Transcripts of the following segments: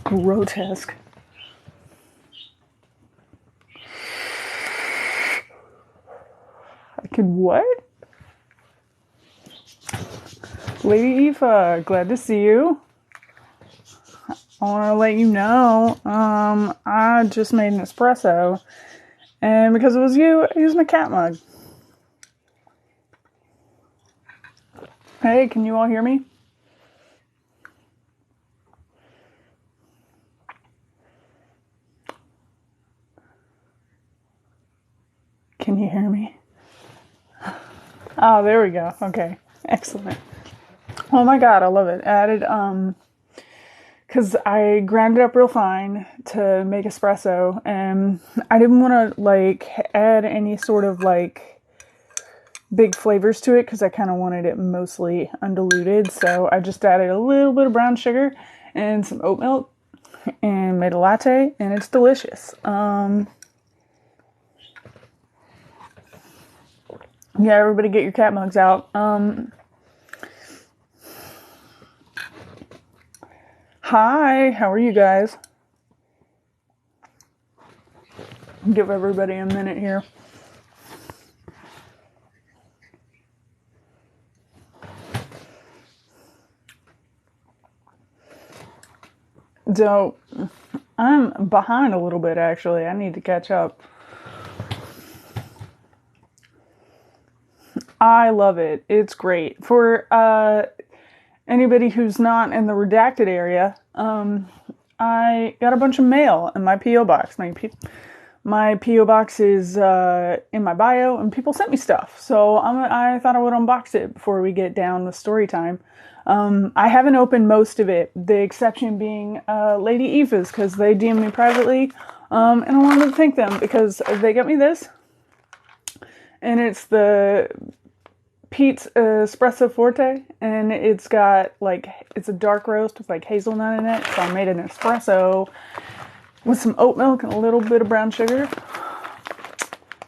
grotesque. I could what? Lady Aoife, glad to see you. I want to let you know, I just made an espresso, and because it was you, I used my cat mug. Hey, can you all hear me? Can you hear me? Oh, there we go. Okay, excellent. Oh my god, I love it. Added, because I ground it up real fine to make espresso, and I didn't want to, like, add any sort of, like, big flavors to it, because I kind of wanted it mostly undiluted, so I just added a little bit of brown sugar and some oat milk, and made a latte, and it's delicious. Yeah, everybody get your cat mugs out. Hi, how are you guys? Give everybody a minute here. So, I'm behind a little bit, actually. I need to catch up. I love it. It's great. For anybody who's not in the redacted area, I got a bunch of mail in my P.O. box. My P.O. box is in my bio, and people sent me stuff. So I thought I would unbox it before we get down to story time. I haven't opened most of it, the exception being Lady Aoife's, because they DM'd me privately, and I wanted to thank them because they got me this, and it's the Pete's Espresso Forte, and it's got, like, it's a dark roast with, like, hazelnut in it, so I made an espresso with some oat milk and a little bit of brown sugar.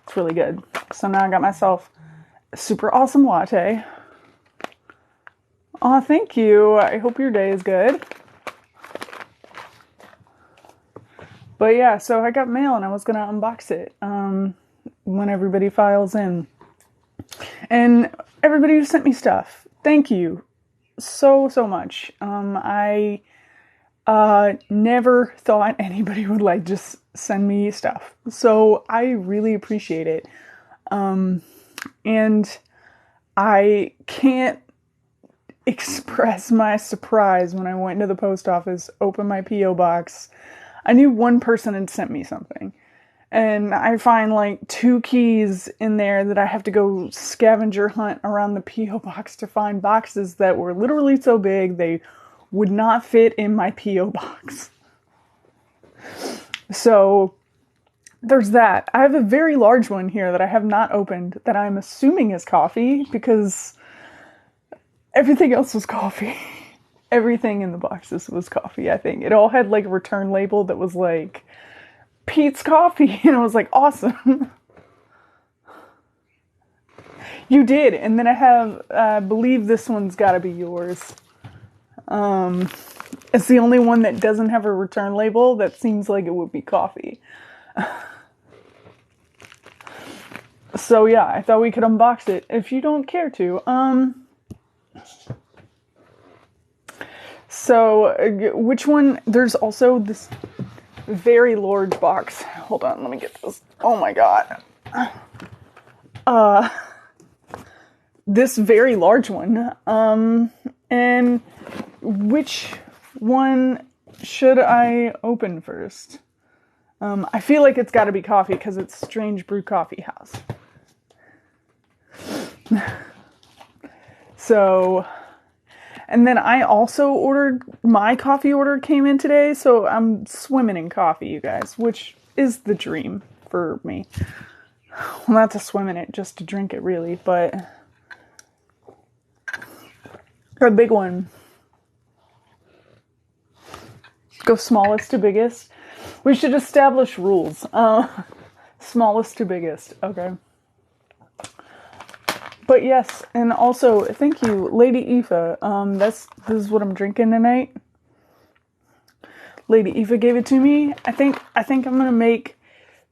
It's really good. So now I got myself a super awesome latte. Aw, thank you. I hope your day is good. But yeah, so I got mail and I was gonna unbox it when everybody files in. And everybody who sent me stuff, thank you so much. I never thought anybody would, like, just send me stuff. So I really appreciate it. And I can't express my surprise when I went to the post office, opened my P.O. box. I knew one person had sent me something. And I find, like, 2 keys in there that I have to go scavenger hunt around the P.O. box to find boxes that were literally so big they would not fit in my P.O. box. So there's that. I have a very large one here that I have not opened that I'm assuming is coffee, because everything else was coffee. Everything in the boxes was coffee, I think. It all had, like, a return label that was like, Pete's Coffee, and I was like, awesome. You did, and then I have, I believe this one's gotta be yours. It's the only one that doesn't have a return label that seems like it would be coffee. So yeah, I thought we could unbox it if you don't care to. So, which one? There's also this very large box. Hold on, let me get this. Oh my god. This very large one. And which one should I open first? I feel like it's gotta be coffee because it's Strange Brew Coffee House. So, and then I also ordered, my coffee order came in today, so I'm swimming in coffee, you guys, which is the dream for me. Well, not to swim in it, just to drink it, really, but a big one. Go smallest to biggest. We should establish rules. Smallest to biggest, okay. But yes, and also, thank you, Lady Aoife. This is what I'm drinking tonight. Lady Eva gave it to me. I think I'm gonna make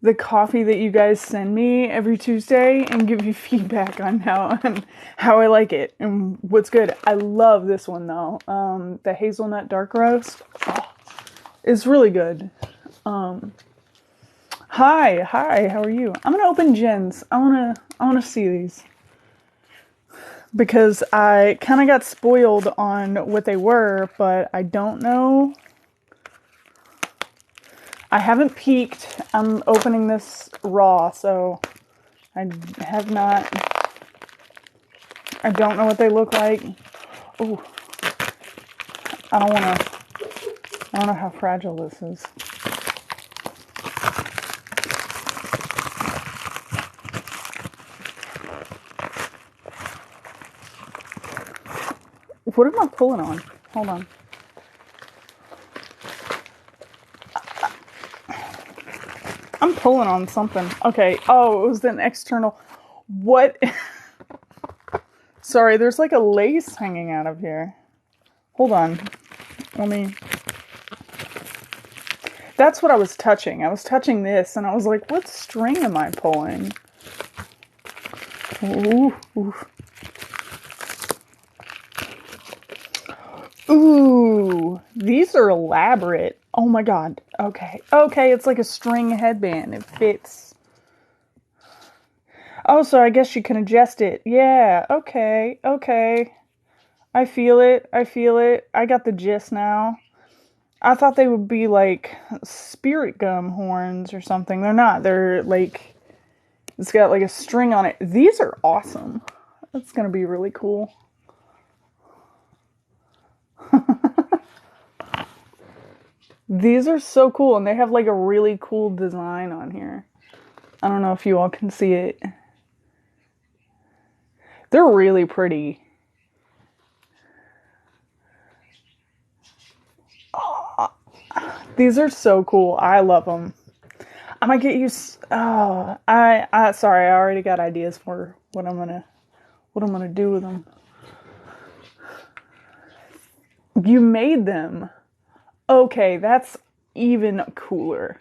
the coffee that you guys send me every Tuesday and give you feedback on how I like it and what's good. I love this one though. The hazelnut dark roast. Oh, it's really good. Hi, how are you? I'm gonna open Jen's. I wanna see these. Because I kind of got spoiled on what they were, but I don't know. I haven't peeked. I'm opening this raw, so I have not. I don't know what they look like. Ooh. I don't know how fragile this is. What am I pulling on? Hold on. I'm pulling on something. Okay. Oh, it was an external. What? Sorry, there's like a lace hanging out of here. Hold on. Let me. That's what I was touching. I was touching this and I was like, what string am I pulling? Ooh. Ooh. Ooh, these are elaborate. Oh my god. Okay. Okay, it's like a string headband. It fits. Oh, so I guess you can adjust it. Yeah, okay. Okay. I feel it. I got the gist now. I thought they would be like spirit gum horns or something. They're not. They're like, it's got like a string on it. These are awesome. That's gonna be really cool. These are so cool, and they have like a really cool design on here. I don't know if you all can see it. They're really pretty. Oh, these are so cool. I love them. I might get you. Oh, sorry. I already got ideas for what I'm gonna do with them. You made them. Okay, that's even cooler.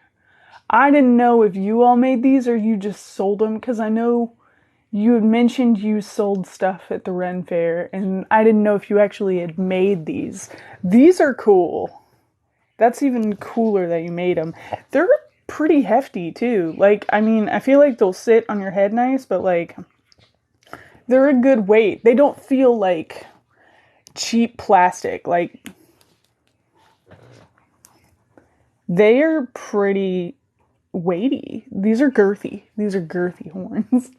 I didn't know if you all made these or you just sold them, because I know you had mentioned you sold stuff at the Ren Fair, and I didn't know if you actually had made these. These are cool. That's even cooler that you made them. They're pretty hefty too. Like, I mean, I feel like they'll sit on your head nice, but like, they're a good weight. They don't feel like cheap plastic. Like, they are pretty weighty. These are girthy. These are girthy horns.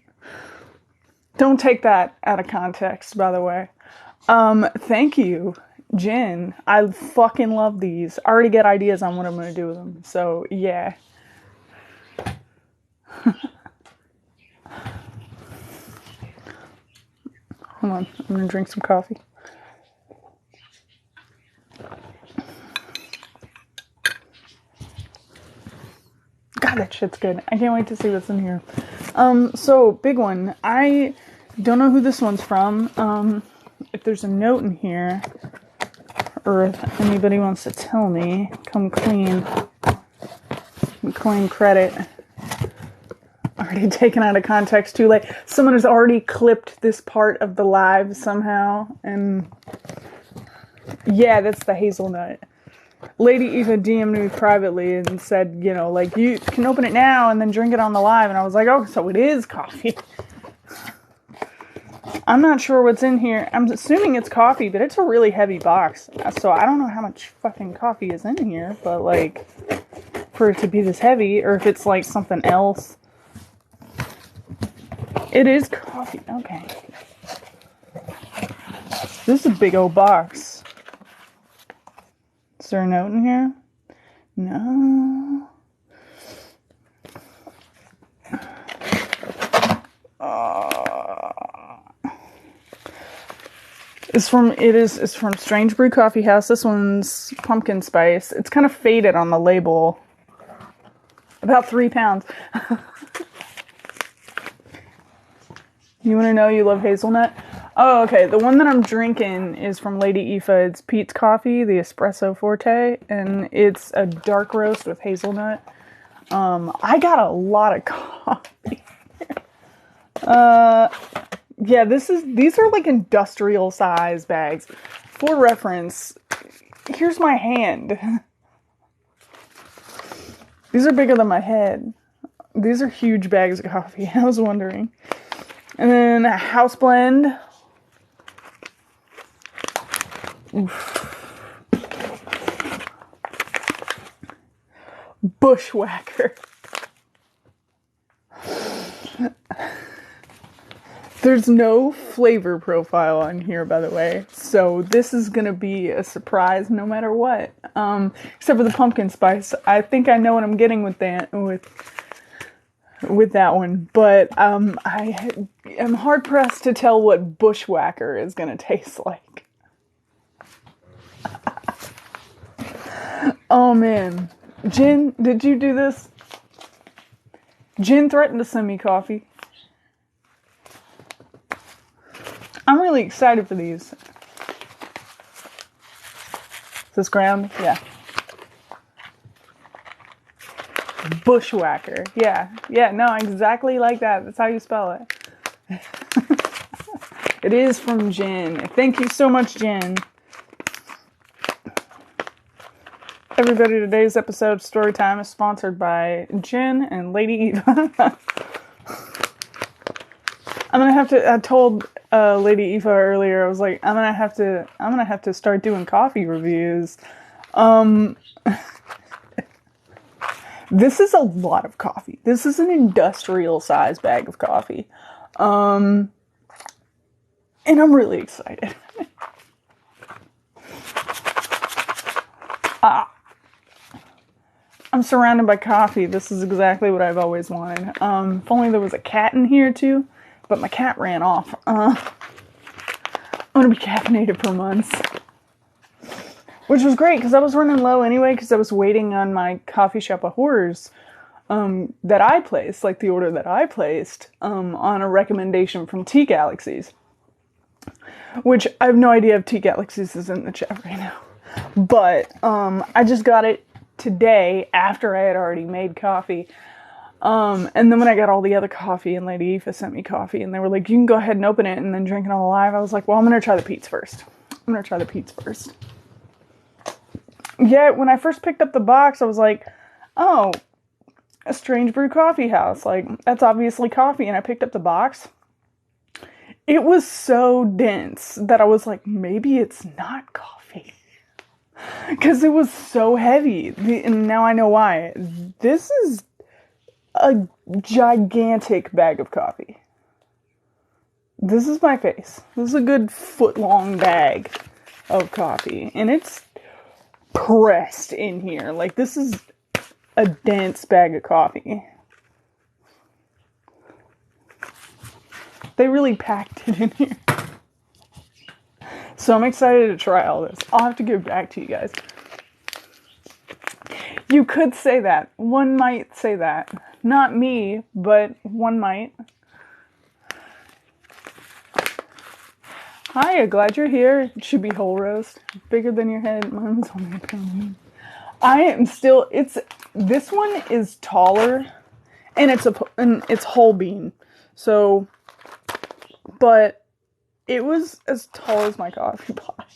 Don't take that out of context, by the way. Thank you, Jen. I fucking love these. I already get ideas on what I'm gonna do with them. So, yeah. Hold on. I'm gonna drink some coffee. God, that shit's good. I can't wait to see what's in here. So, big one. I don't know who this one's from. If there's a note in here, or if anybody wants to tell me, come clean. Claim credit. Already taken out of context too late. Someone has already clipped this part of the live somehow, and yeah, that's the hazelnut. Lady Eva DM'd me privately and said, you know, like, you can open it now and then drink it on the live. And I was like, oh, so it is coffee. I'm not sure what's in here. I'm assuming it's coffee, but it's a really heavy box. So I don't know how much fucking coffee is in here, but like, for it to be this heavy, or if it's like something else. It is coffee. Okay. This is a big old box. Is there a note in here? No. It's from Strange Brew Coffee House. This one's pumpkin spice. It's kind of faded on the label. About 3 pounds. You want to know you love hazelnut? Oh, okay. The one that I'm drinking is from Lady Aoife. It's Pete's Coffee, the Espresso Forte, and it's a dark roast with hazelnut. I got a lot of coffee. Yeah, these are like industrial size bags. For reference, here's my hand. These are bigger than my head. These are huge bags of coffee. I was wondering. And then a house blend. Oof. Bushwhacker. There's no flavor profile on here, by the way, so this is gonna be a surprise no matter what. Except for the pumpkin spice. I think I know what I'm getting with that one, but I am hard pressed to tell what Bushwhacker is gonna taste like. Oh man, Jen, did you do this? Jen threatened to send me coffee. I'm really excited for these. Is this ground? Yeah. Bushwhacker. Yeah. Yeah, no, exactly like that. That's how you spell it. It is from Jen. Thank you so much, Jen. Everybody, today's episode of Storytime is sponsored by Jen and Lady Eva. I'm gonna have to. I told Lady Eva earlier. I was like, I'm gonna have to start doing coffee reviews. This is a lot of coffee. This is an industrial size bag of coffee, and I'm really excited. I'm surrounded by coffee. This is exactly what I've always wanted. If only there was a cat in here too. But my cat ran off. I'm gonna be caffeinated for months. Which was great, because I was running low anyway, because I was waiting on my Coffee Shop of Horrors that I placed, like the order that I placed, on a recommendation from Tea Galaxies. Which, I have no idea if Tea Galaxies is in the chat right now. But, I just got it today, after I had already made coffee. And then when I got all the other coffee, and Lady Aoife sent me coffee, and they were like, you can go ahead and open it and then drink it all alive. I was like, well, I'm gonna try the Pete's first. Yeah, when I first picked up the box, I was like, oh, a Strange Brew Coffee House. Like, that's obviously coffee. And I picked up the box. It was so dense that I was like, maybe it's not coffee. Because it was so heavy. And now I know why. This is a gigantic bag of coffee. This is my face. This is a good foot-long bag of coffee. And it's pressed in here. Like, this is a dense bag of coffee. They really packed it in here. So I'm excited to try all this. I'll have to give back to you guys. You could say that. One might say that. Not me, but one might. Hi, glad you're here. It should be whole roast. Bigger than your head. Mine was only a pound. I am still, this one is taller, and it's whole bean. So, but it was as tall as my coffee pot.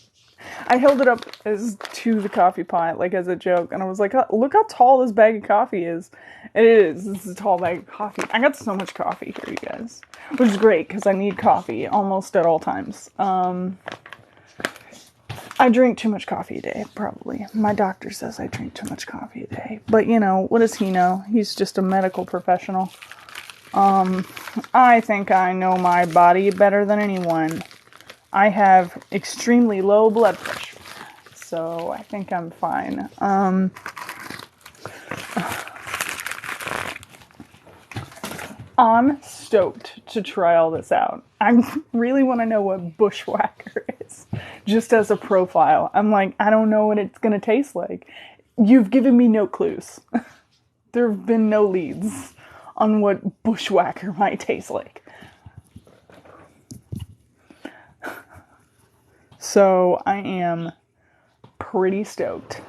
I held it up to the coffee pot, like as a joke, and I was like, oh, look how tall this bag of coffee is. It is. This is a tall bag of coffee. I got so much coffee here, you guys. Which is great, because I need coffee almost at all times. I drink too much coffee a day, probably. My doctor says I drink too much coffee a day. But, you know, what does he know? He's just a medical professional. I think I know my body better than anyone. I have extremely low blood pressure, so I think I'm fine. I'm stoked to try all this out. I really want to know what Bushwhacker is, just as a profile. I'm like, I don't know what it's going to taste like. You've given me no clues. There have been no leads on what Bushwhacker might taste like. So I am pretty stoked.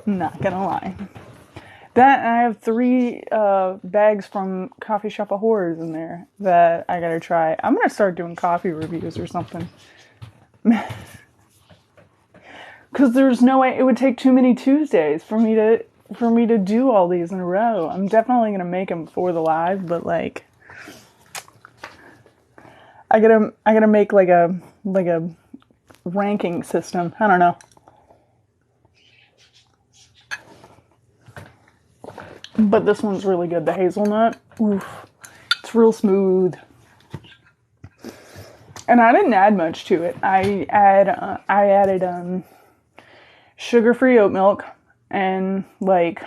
Not gonna lie. That, and I have 3 bags from Coffee Shop of Horrors in there that I gotta try. I'm gonna start doing coffee reviews or something. Because there's no way, it would take too many Tuesdays for me to do all these in a row. I'm definitely gonna make them before the live, but like, I gotta make like a ranking system. I don't know. But this one's really good. The hazelnut, oof, it's real smooth. And I didn't add much to it. I added sugar-free oat milk and like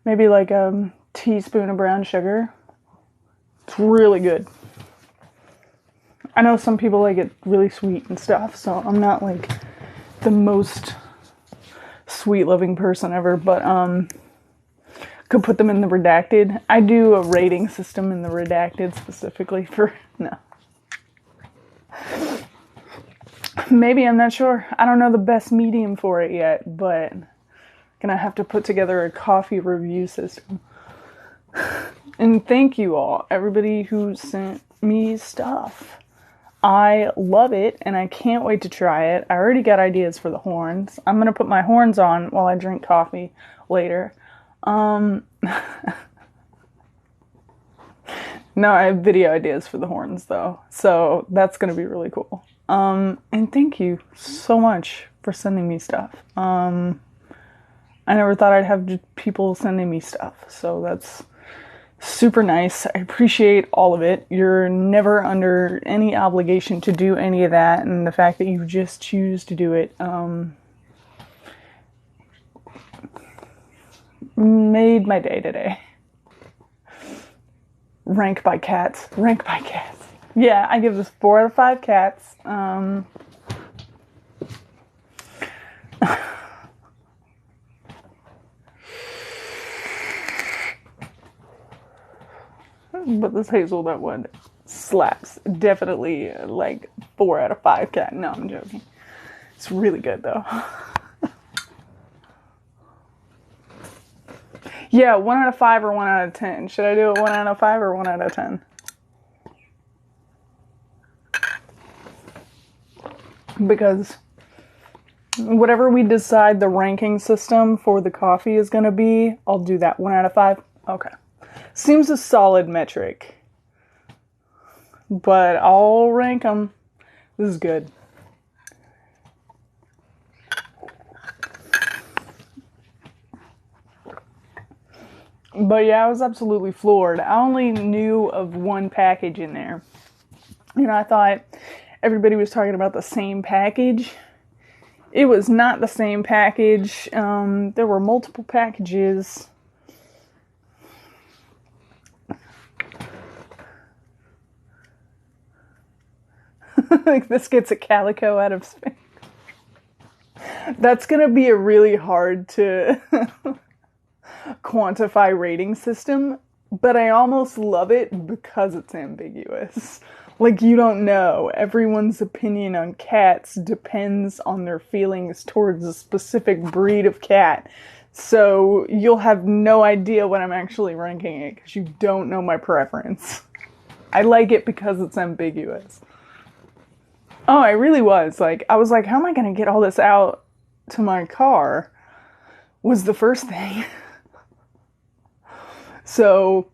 maybe like a teaspoon of brown sugar. It's really good. I know some people like it really sweet and stuff, so I'm not like the most sweet loving person ever, but could put them in the redacted. I do a rating system in the redacted specifically for no. Maybe, I'm not sure. I don't know the best medium for it yet, but gonna have to put together a coffee review system. And thank you all, everybody who sent me stuff. I love it, and I can't wait to try it. I already got ideas for the horns. I'm gonna put my horns on while I drink coffee later. No, I have video ideas for the horns though, so that's gonna be really cool. And thank you so much for sending me stuff. I never thought I'd have people sending me stuff, so that's super nice. I appreciate all of it. You're never under any obligation to do any of that, and the fact that you just choose to do it, made my day today. Rank by cats. Rank by cats. Yeah, I give this 4 out of 5 cats. But this hazelnut one slaps. Definitely like 4 out of 5 cat. No, I'm joking. It's really good though. Yeah, 1 out of 5 or 1 out of 10. Should I do it 1 out of 5 or 1 out of 10? Because whatever we decide the ranking system for the coffee is going to be, I'll do that. 1 out of 5? Okay. Seems a solid metric. But I'll rank them. This is good. But yeah, I was absolutely floored. I only knew of 1 package in there. You know, I thought everybody was talking about the same package. It was not the same package. There were multiple packages. Like this gets a calico out of space. That's gonna be a really hard to quantify rating system, but I almost love it because it's ambiguous. Like, you don't know. Everyone's opinion on cats depends on their feelings towards a specific breed of cat. So you'll have no idea when I'm actually ranking it because you don't know my preference. I like it because it's ambiguous. Oh, I really was. Like, I was like, how am I going to get all this out to my car? Was the first thing. So,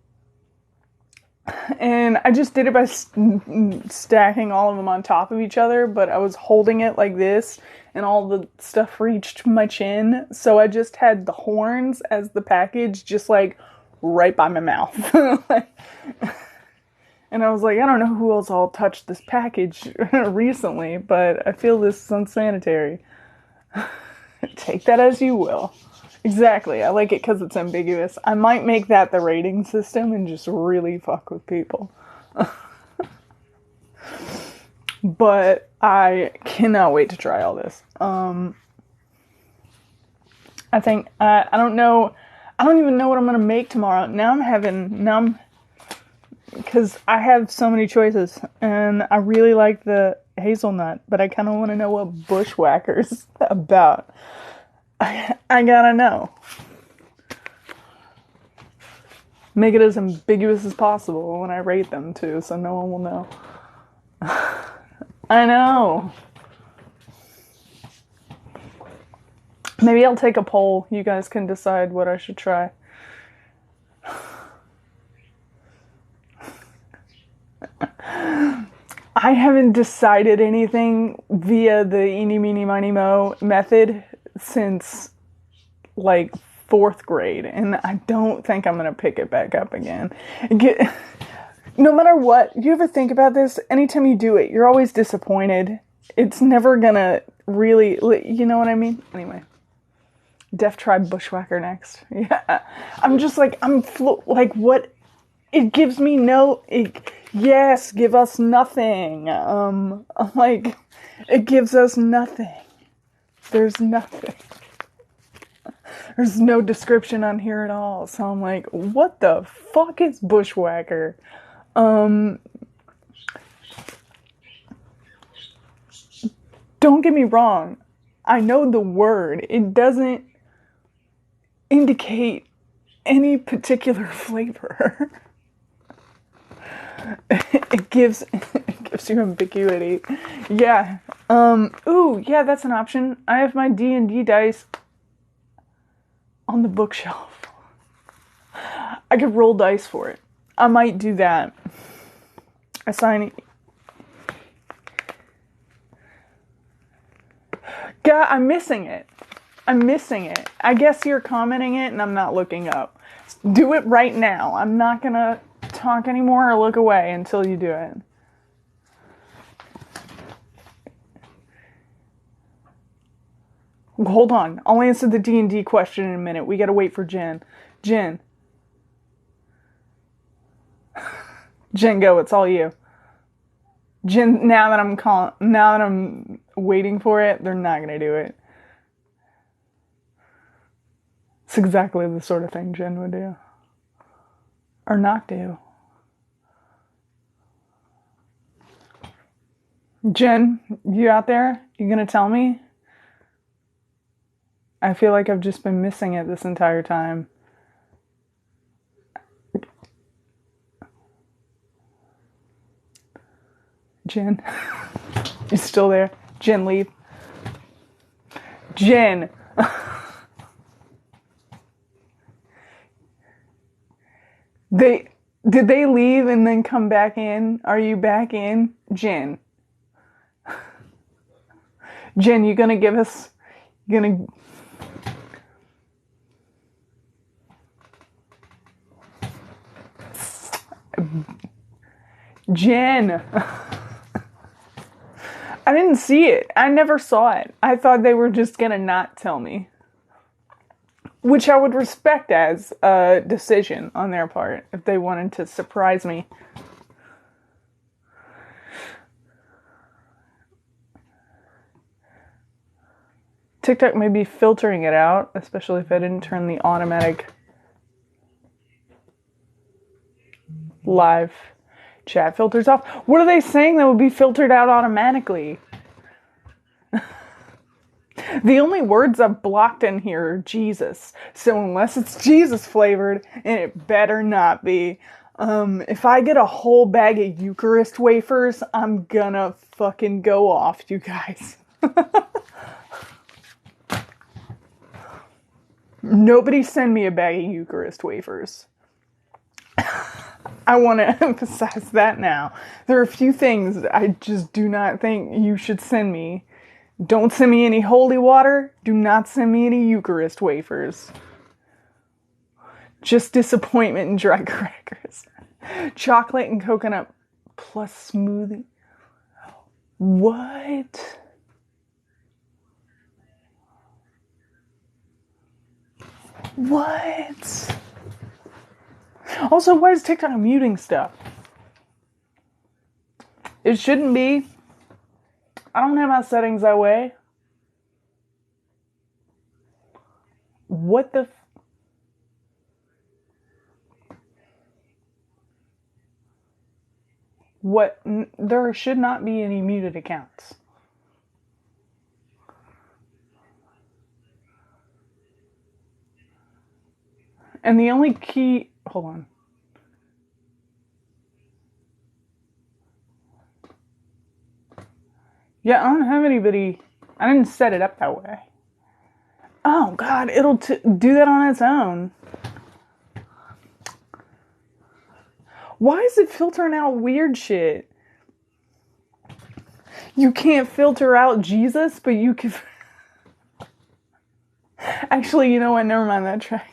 and I just did it by stacking all of them on top of each other, but I was holding it like this, and all the stuff reached my chin, so I just had the horns as the package, just like right by my mouth. And I was like, I don't know who else all touched this package recently, but I feel this is unsanitary. Take that as you will. Exactly. I like it because it's ambiguous. I might make that the rating system and just really fuck with people. But I cannot wait to try all this. I think, I don't know, I don't even know what I'm going to make tomorrow. Because I have so many choices, and I really like the hazelnut, but I kind of want to know what bushwhacker's about. I gotta know. Make it as ambiguous as possible when I rate them too, so no one will know. I know. Maybe I'll take a poll. You guys can decide what I should try. I haven't decided anything via the eeny, meeny, miny, mo method since like 4th grade, and I don't think I'm gonna pick it back up again. No matter what, you ever think about this? Anytime you do it, you're always disappointed. It's never gonna really, you know what I mean? Anyway. Deaf Tribe Bushwhacker next. Yeah. I'm just like, like, what? It gives me yes, give us nothing. Like, it gives us nothing. There's nothing. There's no description on here at all. So I'm like, what the fuck is Bushwhacker? Don't get me wrong. I know the word. It doesn't indicate any particular flavor. It gives you ambiguity. Yeah. Ooh, yeah, that's an option. I have my D&D dice on the bookshelf. I could roll dice for it. I might do that. Assign. God, I'm missing it. I guess you're commenting it and I'm not looking up. Do it right now. I'm not gonna talk anymore or look away until you do it. Hold on. I'll answer the D&D question in a minute. We gotta wait for Jen. Jen, go. It's all you. Jen, now that I'm waiting for it, they're not gonna do it. It's exactly the sort of thing Jen would do. Or not do. Jen, you out there? You gonna tell me? I feel like I've just been missing it this entire time. Jen? You still there? Jen, leave. Jen! Did they leave and then come back in? Are you back in? Jen. Jen, you gonna give us, Jen. I didn't see it. I never saw it. I thought they were just gonna not tell me. Which I would respect as a decision on their part if they wanted to surprise me. TikTok may be filtering it out, especially if I didn't turn the automatic live chat filters off. What are they saying that would be filtered out automatically? The only words I've blocked in here are Jesus. So unless it's Jesus flavored, and it better not be, if I get a whole bag of Eucharist wafers, I'm gonna fucking go off, you guys. Nobody send me a bag of Eucharist wafers. I want to emphasize that now. There are a few things I just do not think you should send me. Don't send me any holy water. Do not send me any Eucharist wafers. Just disappointment and dry crackers. Chocolate and coconut plus smoothie. What? What? Also, why is TikTok muting stuff? It shouldn't be. I don't have my settings that way. What the... there should not be any muted accounts. And the only key, hold on. Yeah, I don't have anybody, I didn't set it up that way. Oh God, it'll do that on its own. Why is it filtering out weird shit? You can't filter out Jesus, but you can... Actually, you know what? Never mind that track.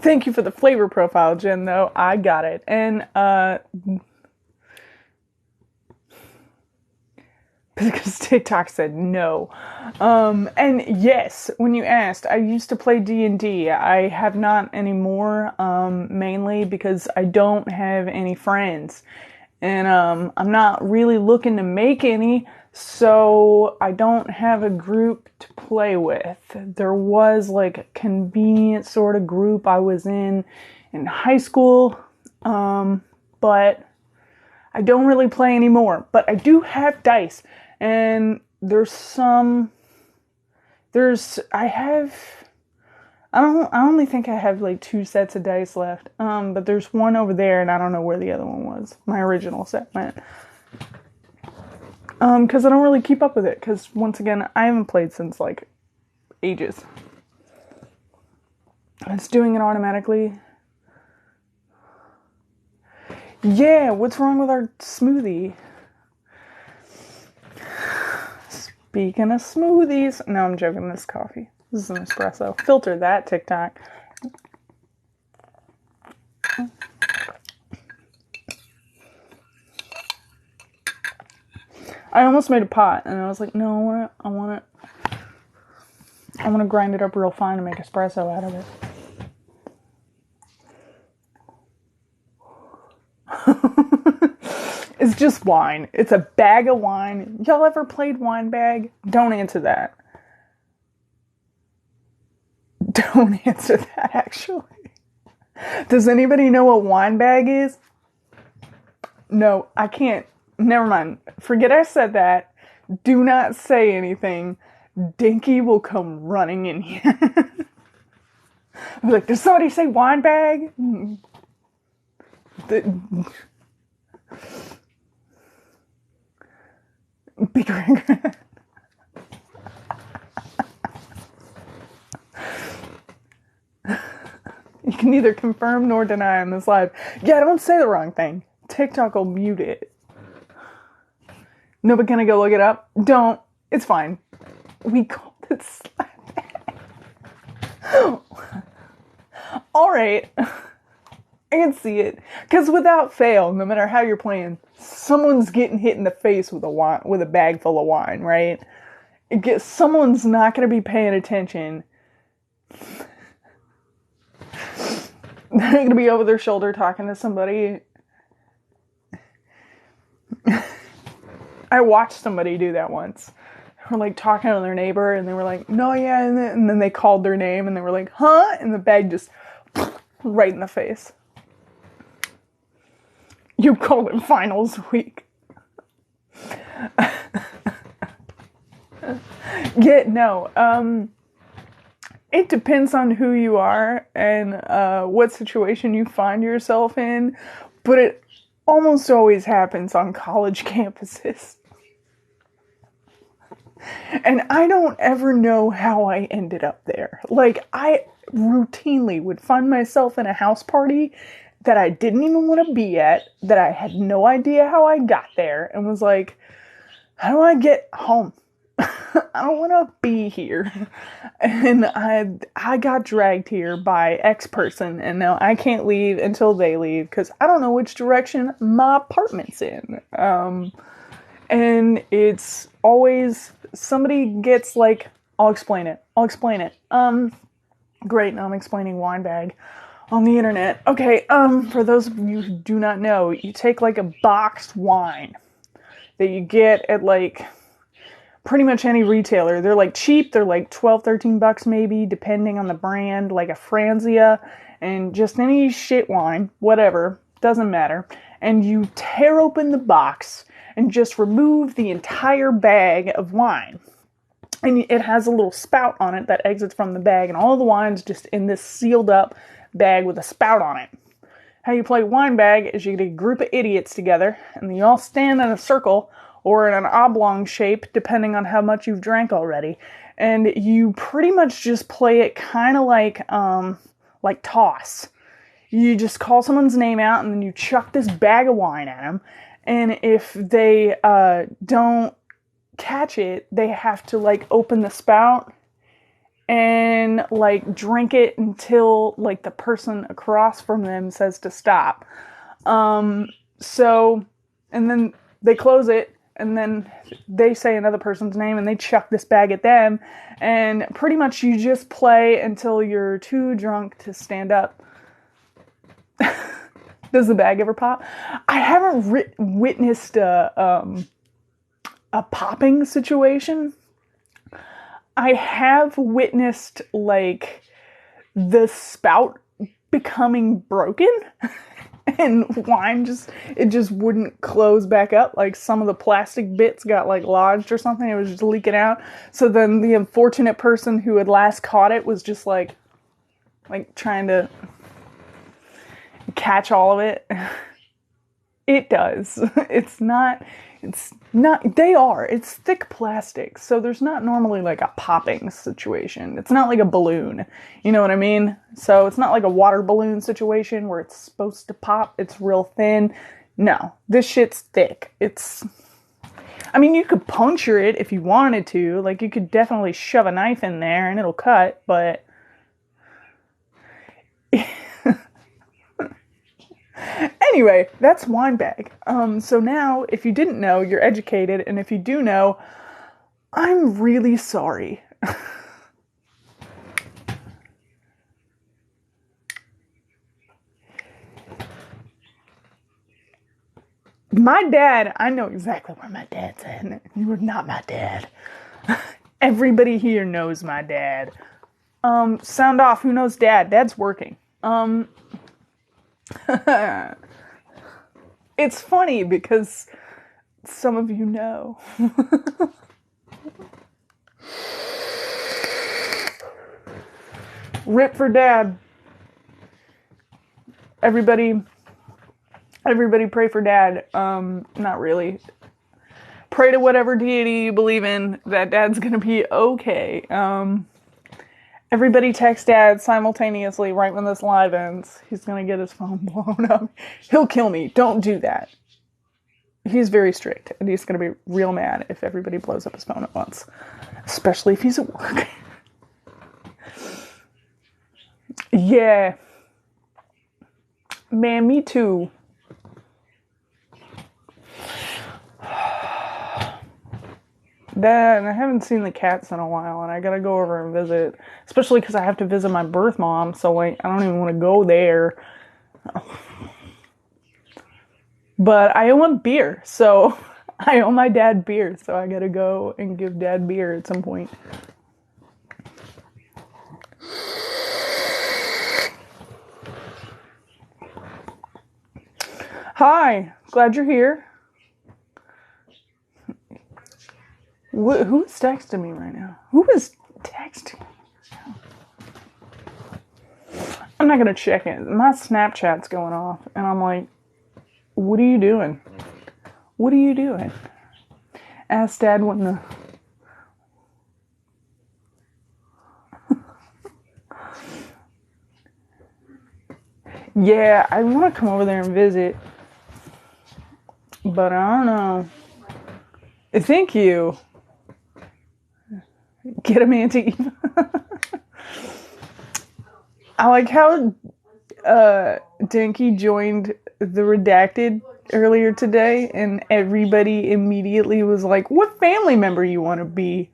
Thank you for the flavor profile, Jen, though. I got it. And, because TikTok said no. And yes, when you asked, I used to play D&D. I have not anymore, mainly because I don't have any friends. And, I'm not really looking to make any, so I don't have a group to play with. There was like a convenient sort of group I was in high school, but I don't really play anymore. But I do have dice, and I only think I have like 2 sets of dice left. But there's one over there, and I don't know where the other one was. My original set went. Because I don't really keep up with it. Because once again, I haven't played since like ages. It's doing it automatically. Yeah, what's wrong with our smoothie? Speaking of smoothies, no, I'm joking. This coffee. This is an espresso. Filter that, TikTok. I almost made a pot, and I was like, no, I want to grind it up real fine and make espresso out of it. It's just wine. It's a bag of wine. Y'all ever played wine bag? Don't answer that. Don't answer that, actually. Does anybody know what wine bag is? No, I can't. Never mind. Forget I said that. Do not say anything. Denki will come running in here. I'm like, did somebody say wine bag? Big regret. You can neither confirm nor deny on this live. Yeah, don't say the wrong thing. TikTok will mute it. No, but can I go look it up? Don't. It's fine. We called it slapback. Alright. I can see it. Because without fail, no matter how you're playing, someone's getting hit in the face with a bag full of wine, right? Someone's not going to be paying attention. They're going to be over their shoulder talking to somebody. I watched somebody do that once. They were like talking to their neighbor, and they were like, no, yeah, and then they called their name, and they were like, huh? And the bag just right in the face. You called it finals week. Yeah, no, it depends on who you are and what situation you find yourself in, but it almost always happens on college campuses. And I don't ever know how I ended up there. Like, I routinely would find myself in a house party that I didn't even want to be at, that I had no idea how I got there, and was like, how do I get home? I don't want to be here. And I got dragged here by X person, and now I can't leave until they leave, because I don't know which direction my apartment's in. And it's always, somebody gets like, I'll explain it. Great, now I'm explaining wine bag on the internet. Okay, for those of you who do not know, you take like a boxed wine that you get at like pretty much any retailer. They're like cheap, they're like $12, $13 maybe, depending on the brand, like a Franzia, and just any shit wine, whatever, doesn't matter, and you tear open the box and just remove the entire bag of wine. And it has a little spout on it that exits from the bag, and all the wine's just in this sealed up bag with a spout on it. How you play wine bag is you get a group of idiots together, and you all stand in a circle or in an oblong shape, depending on how much you've drank already. And you pretty much just play it kind of like toss. You just call someone's name out, and then you chuck this bag of wine at them. And if they don't catch it, they have to like open the spout and like drink it until like the person across from them says to stop. So, and then they close it, and then they say another person's name, and they chuck this bag at them, and pretty much you just play until you're too drunk to stand up. Does the bag ever pop? I haven't witnessed a popping situation. I have witnessed like the spout becoming broken and wine just wouldn't close back up. Like some of the plastic bits got like lodged or something. It was just leaking out. So then the unfortunate person who had last caught it was just like trying to catch all of it. It does. It's thick plastic, so there's not normally like a popping situation. It's not like a balloon, you know what I mean? So it's not like a water balloon situation where it's supposed to pop. It's real thin. No, this shit's thick. I mean, you could puncture it if you wanted to. Like, you could definitely shove a knife in there and it'll cut, but anyway, that's wine bag. So now, if you didn't know, you're educated, and if you do know, I'm really sorry. My dad, I know exactly where my dad's at. You are not my dad. Everybody here knows my dad. Sound off, who knows dad? Dad's working. It's funny because some of you know. Rip for dad. Everybody pray for dad. Not really. Pray to whatever deity you believe in that dad's gonna be okay. Everybody text dad simultaneously right when this live ends. He's gonna get his phone blown up. He'll kill me. Don't do that. He's very strict, and he's gonna be real mad if everybody blows up his phone at once. Especially if he's at work. Yeah. Man, me too. Then I haven't seen the cats in a while, and I gotta go over and visit. Especially because I have to visit my birth mom, so like I don't even want to go there. But I owe him beer, so I owe my dad beer, so I gotta go and give dad beer at some point. Hi, glad you're here. Who's texting me right now? Who is texting me? I'm not gonna check it. My Snapchat's going off, and I'm like, what are you doing? What are you doing? Ask dad when the... Yeah, I want to come over there and visit, but I don't know. Thank you. Get him, Auntie. I like how Denki joined the Redacted earlier today, and everybody immediately was like, what family member you want to be?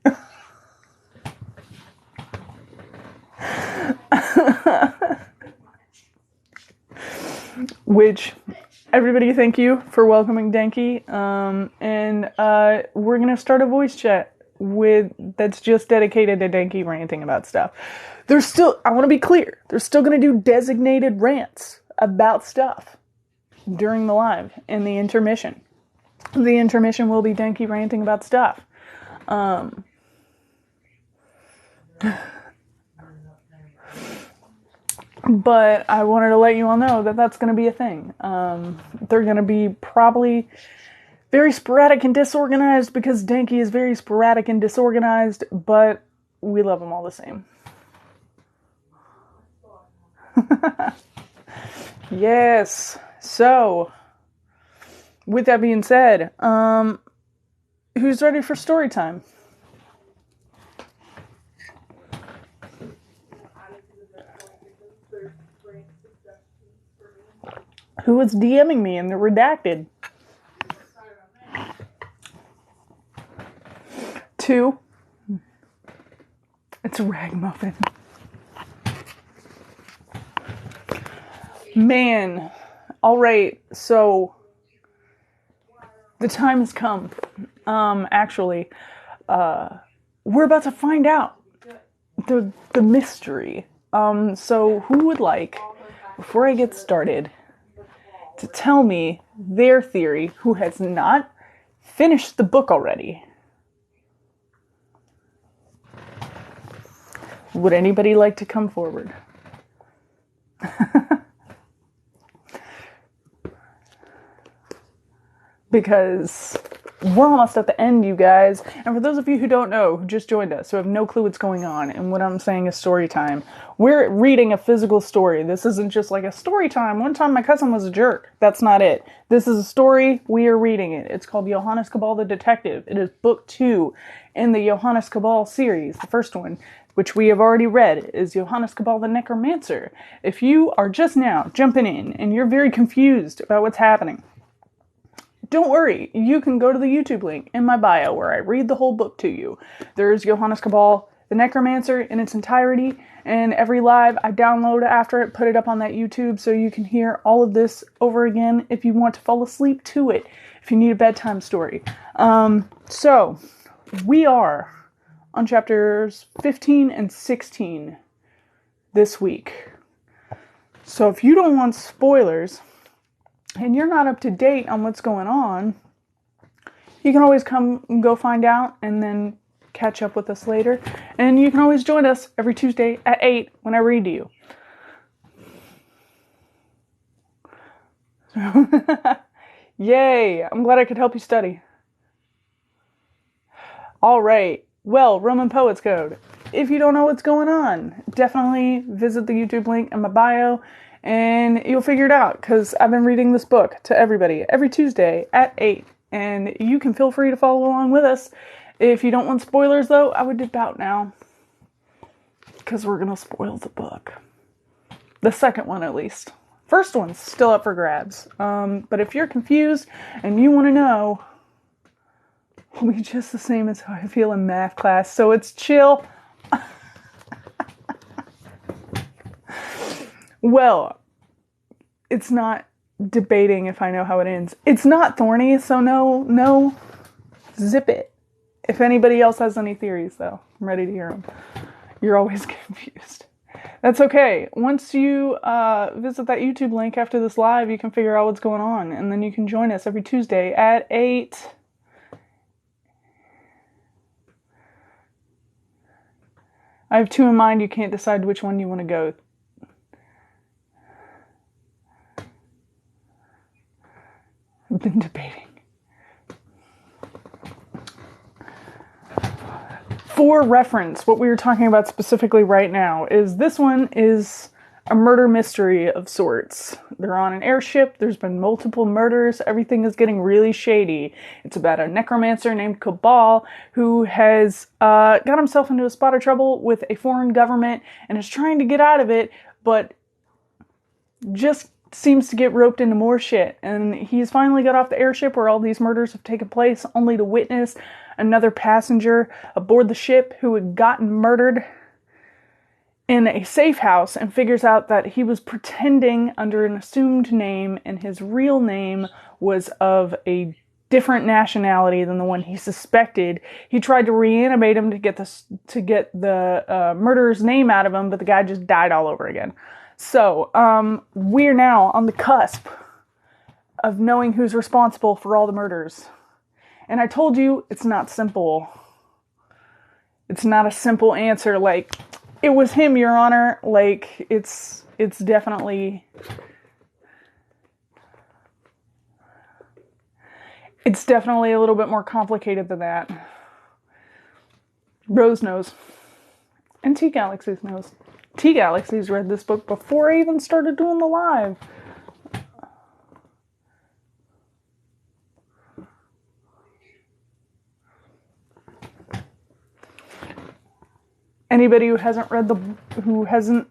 Which, everybody, thank you for welcoming Denki. And we're going to start a voice chat that's just dedicated to Denki ranting about stuff. I want to be clear, they're still going to do designated rants about stuff during the live in the intermission. The intermission will be Denki ranting about stuff. But I wanted to let you all know that that's going to be a thing. They're going to be probably very sporadic and disorganized because Denki is very sporadic and disorganized, but we love them all the same. Yes. So, with that being said, who's ready for story time? Who was DMing me in the redacted? 2. It's a ragamuffin. Man. Alright, so the time has come. Actually, we're about to find out the mystery. So who would like, before I get started, to tell me their theory, who has not finished the book already? Would anybody like to come forward? Because we're almost at the end, you guys. And for those of you who don't know, who just joined us, who have no clue what's going on, and what I'm saying is story time, we're reading a physical story. This isn't just like a story time. One time my cousin was a jerk. That's not it. This is a story. We are reading it. It's called Johannes Cabal the Detective. It is book 2 in the Johannes Cabal series. The first one, which we have already read, is Johannes Cabal the Necromancer. If you are just now jumping in and you're very confused about what's happening, don't worry, you can go to the YouTube link in my bio where I read the whole book to you. There's Johannes Cabal, the Necromancer in its entirety, and every live I download after it, put it up on that YouTube so you can hear all of this over again if you want to fall asleep to it, if you need a bedtime story. So, we are on chapters 15 and 16 this week. So if you don't want spoilers, and you're not up to date on what's going on, you can always come and go find out and then catch up with us later. And you can always join us every Tuesday at 8 when I read to you. Yay! I'm glad I could help you study. Alright, well, Roman Poets Code. If you don't know what's going on, definitely visit the YouTube link in my bio and you'll figure it out, because I've been reading this book to everybody every Tuesday at 8, and you can feel free to follow along with us. If you don't want spoilers, though, I would dip out now, because we're going to spoil the book. The second one, at least. First one's still up for grabs. But if you're confused and you want to know, it'll be just the same as how I feel in math class, so it's chill. Well, it's not debating if I know how it ends. It's not thorny, so no, zip it. If anybody else has any theories, though, I'm ready to hear them. You're always confused. That's okay. Once you visit that YouTube link after this live, you can figure out what's going on, and then you can join us every Tuesday at 8. I have 2 in mind. You can't decide which one you want to go. I've been debating. For reference, what we were talking about specifically right now is this one is a murder mystery of sorts. They're on an airship, there's been multiple murders, everything is getting really shady. It's about a necromancer named Cabal who has got himself into a spot of trouble with a foreign government and is trying to get out of it, but just seems to get roped into more shit. And he's finally got off the airship where all these murders have taken place, only to witness another passenger aboard the ship who had gotten murdered in a safe house, and figures out that he was pretending under an assumed name and his real name was of a different nationality than the one he suspected. He tried to reanimate him to get the murderer's name out of him, but the guy just died all over again. So, we're now on the cusp of knowing who's responsible for all the murders. And I told you, it's not simple. It's not a simple answer, like, it was him, Your Honor. Like, it's definitely... It's definitely a little bit more complicated than that. Rose knows. And T-Galaxies knows. T-Galaxies read this book before I even started doing the live. Anybody who hasn't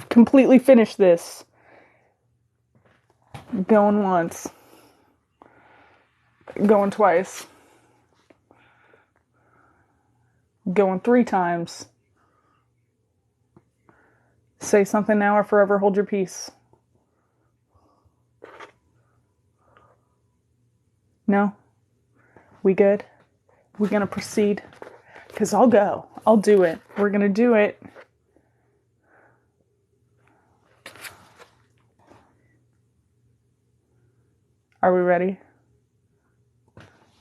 completely finished this, going once. Going twice. Going 3 times. Say something now or forever hold your peace. No? We good? We gonna proceed? Because I'll go. I'll do it. We're gonna do it. Are we ready?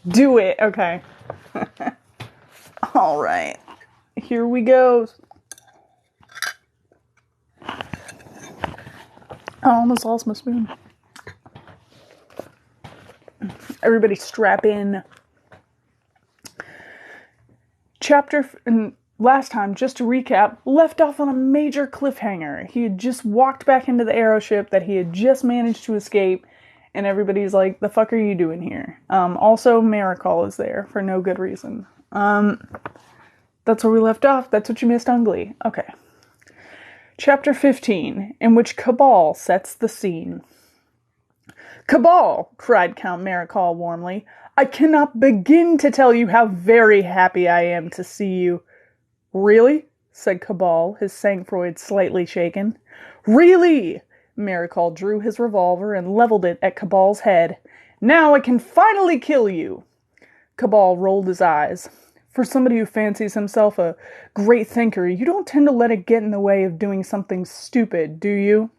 Do it. Okay. All right. Here we go. I almost lost my spoon. Everybody strap in. Last time, just to recap, left off on a major cliffhanger. He had just walked back into the aeroship that he had just managed to escape. And everybody's like, the fuck are you doing here? Also, Maricol is there for no good reason. That's where we left off. That's what you missed on Glee. Okay. Chapter 15, in which Cabal sets the scene. Cabal, cried Count Maricol warmly. I cannot begin to tell you how very happy I am to see you. Really? Said Cabal, his sang-froid slightly shaken. Really? Maricol drew his revolver and leveled it at Cabal's head. Now I can finally kill you! Cabal rolled his eyes. For somebody who fancies himself a great thinker, you don't tend to let it get in the way of doing something stupid, do you?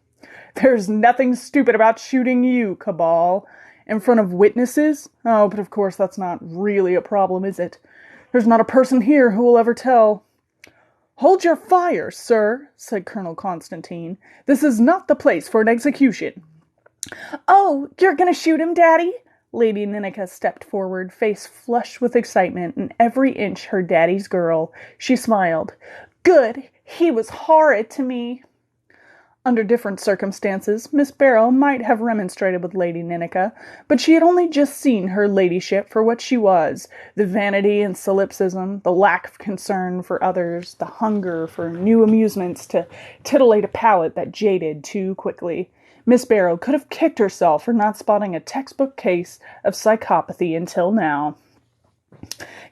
There's nothing stupid about shooting you, Cabal. In front of witnesses? Oh, but of course that's not really a problem, is it? There's not a person here who will ever tell. Hold your fire, sir, said Colonel Constantine. This is not the place for an execution. Oh, you're going to shoot him, Daddy? Lady Ninika stepped forward, face flushed with excitement and every inch her daddy's girl. She smiled. Good. He was horrid to me. Under different circumstances, Miss Barrow might have remonstrated with Lady Ninika, but she had only just seen her ladyship for what she was, the vanity and solipsism, the lack of concern for others, the hunger for new amusements to titillate a palate that jaded too quickly. Miss Barrow could have kicked herself for not spotting a textbook case of psychopathy until now.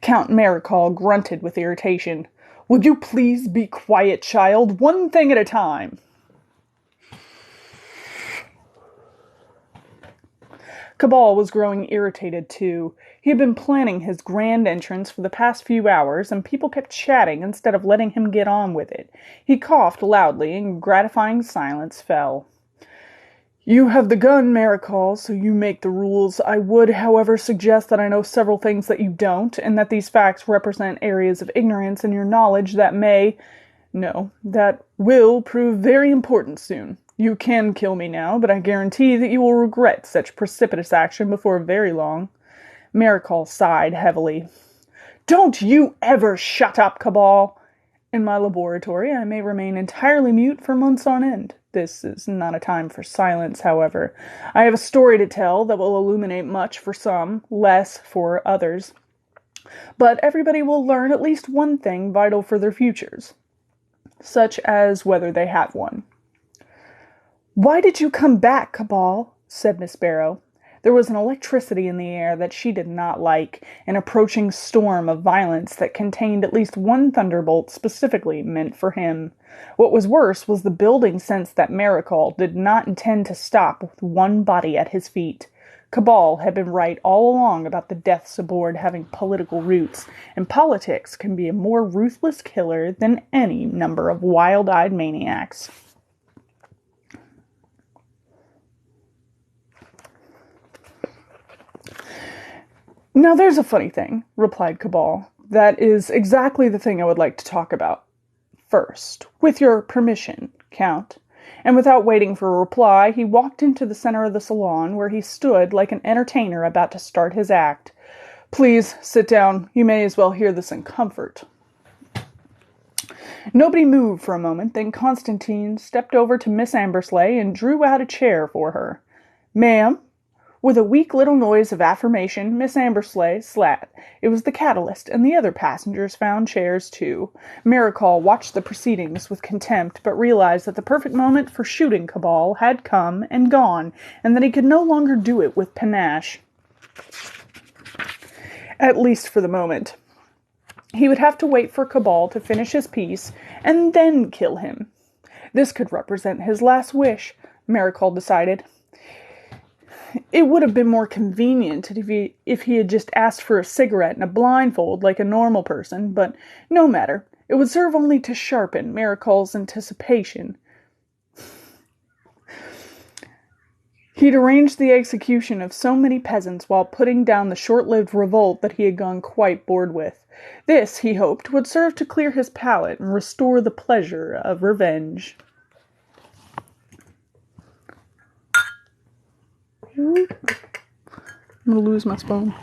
Count Maricol grunted with irritation. Would you please be quiet, child? One thing at a time. Cabal was growing irritated, too. He had been planning his grand entrance for the past few hours, and people kept chatting instead of letting him get on with it. He coughed loudly, and gratifying silence fell. You have the gun, Maricol, so you make the rules. I would, however, suggest that I know several things that you don't, and that these facts represent areas of ignorance in your knowledge that that will prove very important soon. You can kill me now, but I guarantee that you will regret such precipitous action before very long. Maricol sighed heavily. Don't you ever shut up, Cabal! In my laboratory, I may remain entirely mute for months on end. This is not a time for silence, however. I have a story to tell that will illuminate much for some, less for others. But everybody will learn at least one thing vital for their futures, such as whether they have one. Why did you come back, Cabal? Said Miss Barrow. There was an electricity in the air that she did not like, an approaching storm of violence that contained at least one thunderbolt specifically meant for him. What was worse was the building sense that Maricol did not intend to stop with one body at his feet. Cabal had been right all along about the deaths aboard having political roots, and politics can be a more ruthless killer than any number of wild-eyed maniacs. Now there's a funny thing, replied Cabal. That is exactly the thing I would like to talk about. First, with your permission, Count. And without waiting for a reply, he walked into the center of the salon, where he stood like an entertainer about to start his act. Please, sit down. You may as well hear this in comfort. Nobody moved for a moment, then Constantine stepped over to Miss Ambersley and drew out a chair for her. Ma'am? With a weak little noise of affirmation, Miss Ambersley sat. It was the catalyst, and the other passengers found chairs, too. Maricol watched the proceedings with contempt, but realized that the perfect moment for shooting Cabal had come and gone, and that he could no longer do it with panache. At least for the moment. He would have to wait for Cabal to finish his piece, and then kill him. This could represent his last wish, Maricol decided. It would have been more convenient if he had just asked for a cigarette and a blindfold like a normal person, but no matter. It would serve only to sharpen Maricol's anticipation. He'd arranged the execution of so many peasants while putting down the short-lived revolt that he had gone quite bored with. This, he hoped, would serve to clear his palate and restore the pleasure of revenge. I'm gonna lose my spoon.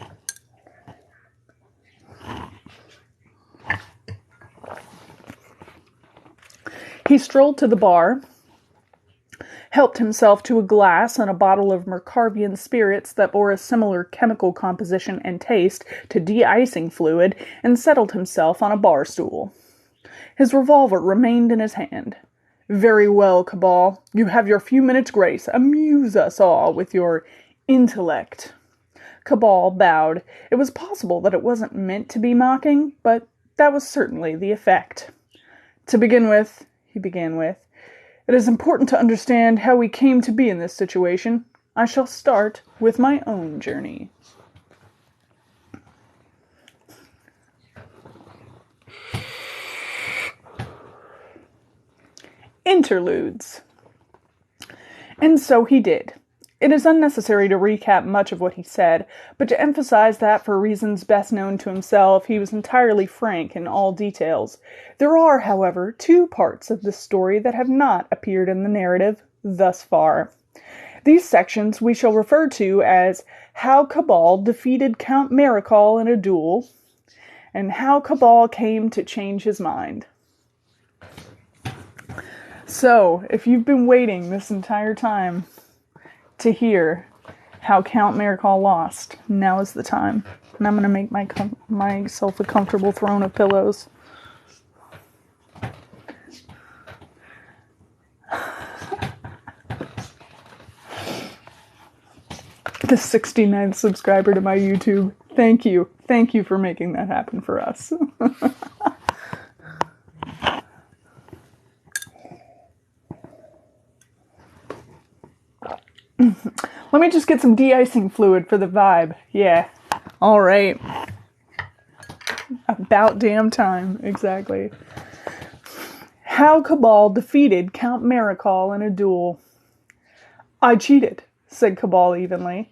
He strolled to the bar, helped himself to a glass and a bottle of Mercarvian spirits that bore a similar chemical composition and taste to de-icing fluid, and settled himself on a bar stool. His revolver remained in his hand. Very well, Cabal. You have your few minutes' grace. Amuse us all with your intellect. Cabal bowed. It was possible that it wasn't meant to be mocking, but that was certainly the effect. To begin with, he began with, it is important to understand how we came to be in this situation. I shall start with my own journey. Interludes. And so he did. It is unnecessary to recap much of what he said, but to emphasize that for reasons best known to himself, he was entirely frank in all details. There are, however, two parts of this story that have not appeared in the narrative thus far. These sections we shall refer to as How Cabal Defeated Count Maricol in a Duel, and How Cabal Came to Change His Mind. So, if you've been waiting this entire time to hear how Count Maricol lost, now is the time. And I'm going to make myself a comfortable throne of pillows. The 69th subscriber to my YouTube. Thank you. Thank you for making that happen for us. Let me just get some de-icing fluid for the vibe. Yeah. All right. About damn time. Exactly. How Cabal defeated Count Maricol in a duel. I cheated, said Cabal evenly.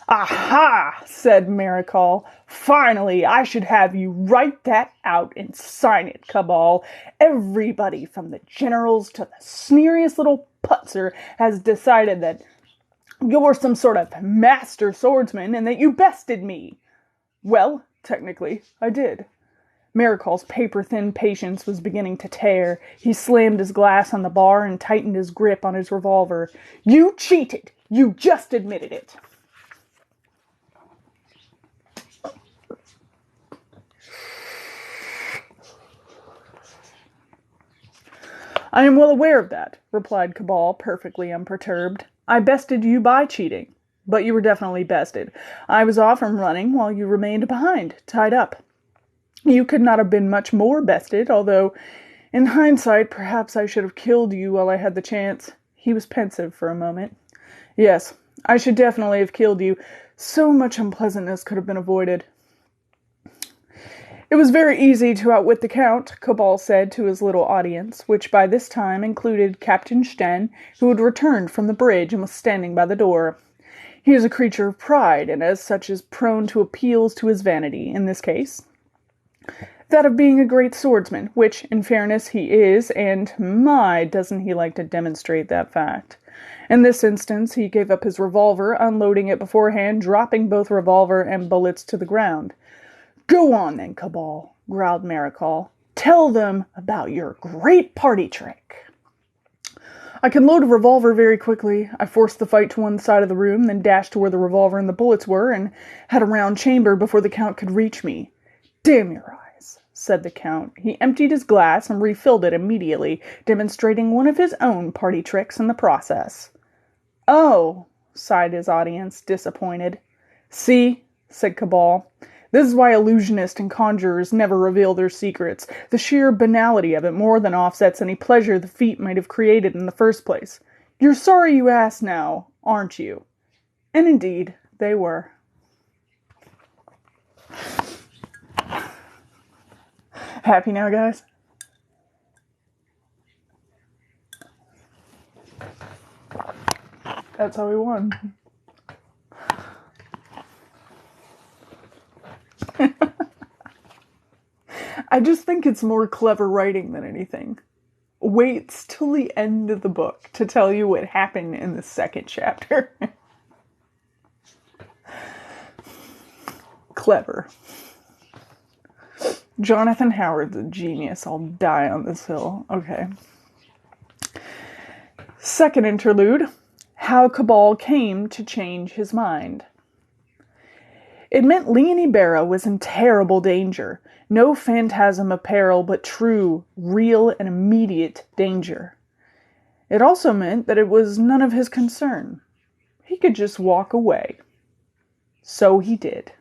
Aha, said Maricol. Finally, I should have you write that out and sign it, Cabal. Everybody from the generals to the sneeriest little putzer has decided that you're some sort of master swordsman and that you bested me. Well, technically, I did. Maricol's paper-thin patience was beginning to tear. He slammed his glass on the bar and tightened his grip on his revolver. You cheated! You just admitted it! I am well aware of that, replied Cabal, perfectly unperturbed. I bested you by cheating, but you were definitely bested. I was off and running while you remained behind, tied up. You could not have been much more bested, although, in hindsight, perhaps I should have killed you while I had the chance. He was pensive for a moment. Yes, I should definitely have killed you. So much unpleasantness could have been avoided. It was very easy to outwit the Count, Cabal said to his little audience, which by this time included Captain Sten, who had returned from the bridge and was standing by the door. He is a creature of pride, and as such is prone to appeals to his vanity, in this case. That of being a great swordsman, which, in fairness, he is, and my, doesn't he like to demonstrate that fact. In this instance, he gave up his revolver, unloading it beforehand, dropping both revolver and bullets to the ground. "Go on, then, Cabal," growled Marechal. "Tell them about your great party trick." I can load a revolver very quickly. I forced the fight to one side of the room, then dashed to where the revolver and the bullets were, and had a round chamber before the Count could reach me. "Damn your eyes," said the Count. He emptied his glass and refilled it immediately, demonstrating one of his own party tricks in the process. "Oh," sighed his audience, disappointed. "See," said Cabal. "This is why illusionists and conjurers never reveal their secrets. The sheer banality of it more than offsets any pleasure the feat might have created in the first place. You're sorry you asked now, aren't you?" And indeed, they were. Happy now, guys? That's how we won. I just think it's more clever writing than anything. Waits till the end of the book to tell you what happened in the second chapter. Clever. Jonathan Howard's a genius. I'll die on this hill. Okay. Second interlude. How Cabal came to change his mind. It meant Leonie Barra was in terrible danger. No phantasm of peril, but true, real, and immediate danger. It also meant that it was none of his concern. He could just walk away. So he did.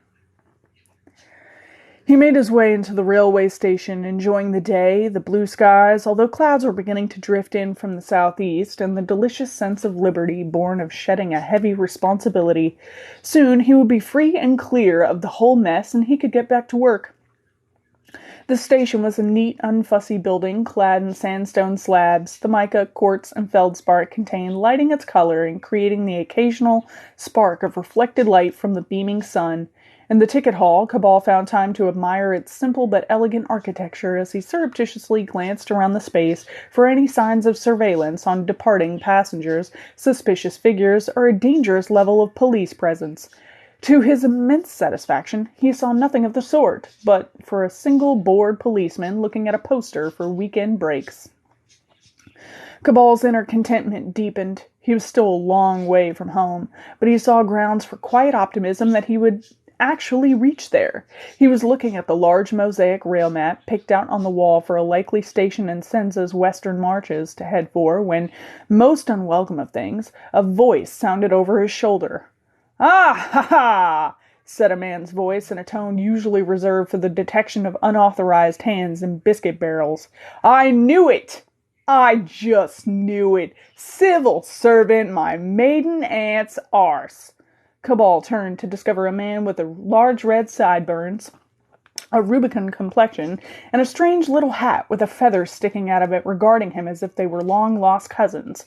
He made his way into the railway station, enjoying the day, the blue skies, although clouds were beginning to drift in from the southeast, and the delicious sense of liberty born of shedding a heavy responsibility. Soon he would be free and clear of the whole mess, and he could get back to work. The station was a neat, unfussy building clad in sandstone slabs. The mica, quartz, and feldspar it contained lighting its color and creating the occasional spark of reflected light from the beaming sun. In the ticket hall, Cabal found time to admire its simple but elegant architecture as he surreptitiously glanced around the space for any signs of surveillance on departing passengers, suspicious figures, or a dangerous level of police presence. To his immense satisfaction, he saw nothing of the sort, but for a single bored policeman looking at a poster for weekend breaks. Cabal's inner contentment deepened. He was still a long way from home, but he saw grounds for quiet optimism that he would actually reach there. He was looking at the large mosaic rail map picked out on the wall for a likely station in Senza's western marches to head for when, most unwelcome of things, a voice sounded over his shoulder. "Ah, ha, ha!" said a man's voice in a tone usually reserved for the detection of unauthorized hands in biscuit barrels. "I knew it! I just knew it! Civil servant, my maiden aunt's arse!" Cabal turned to discover a man with a large red sideburns, a rubicund complexion, and a strange little hat with a feather sticking out of it regarding him as if they were long-lost cousins.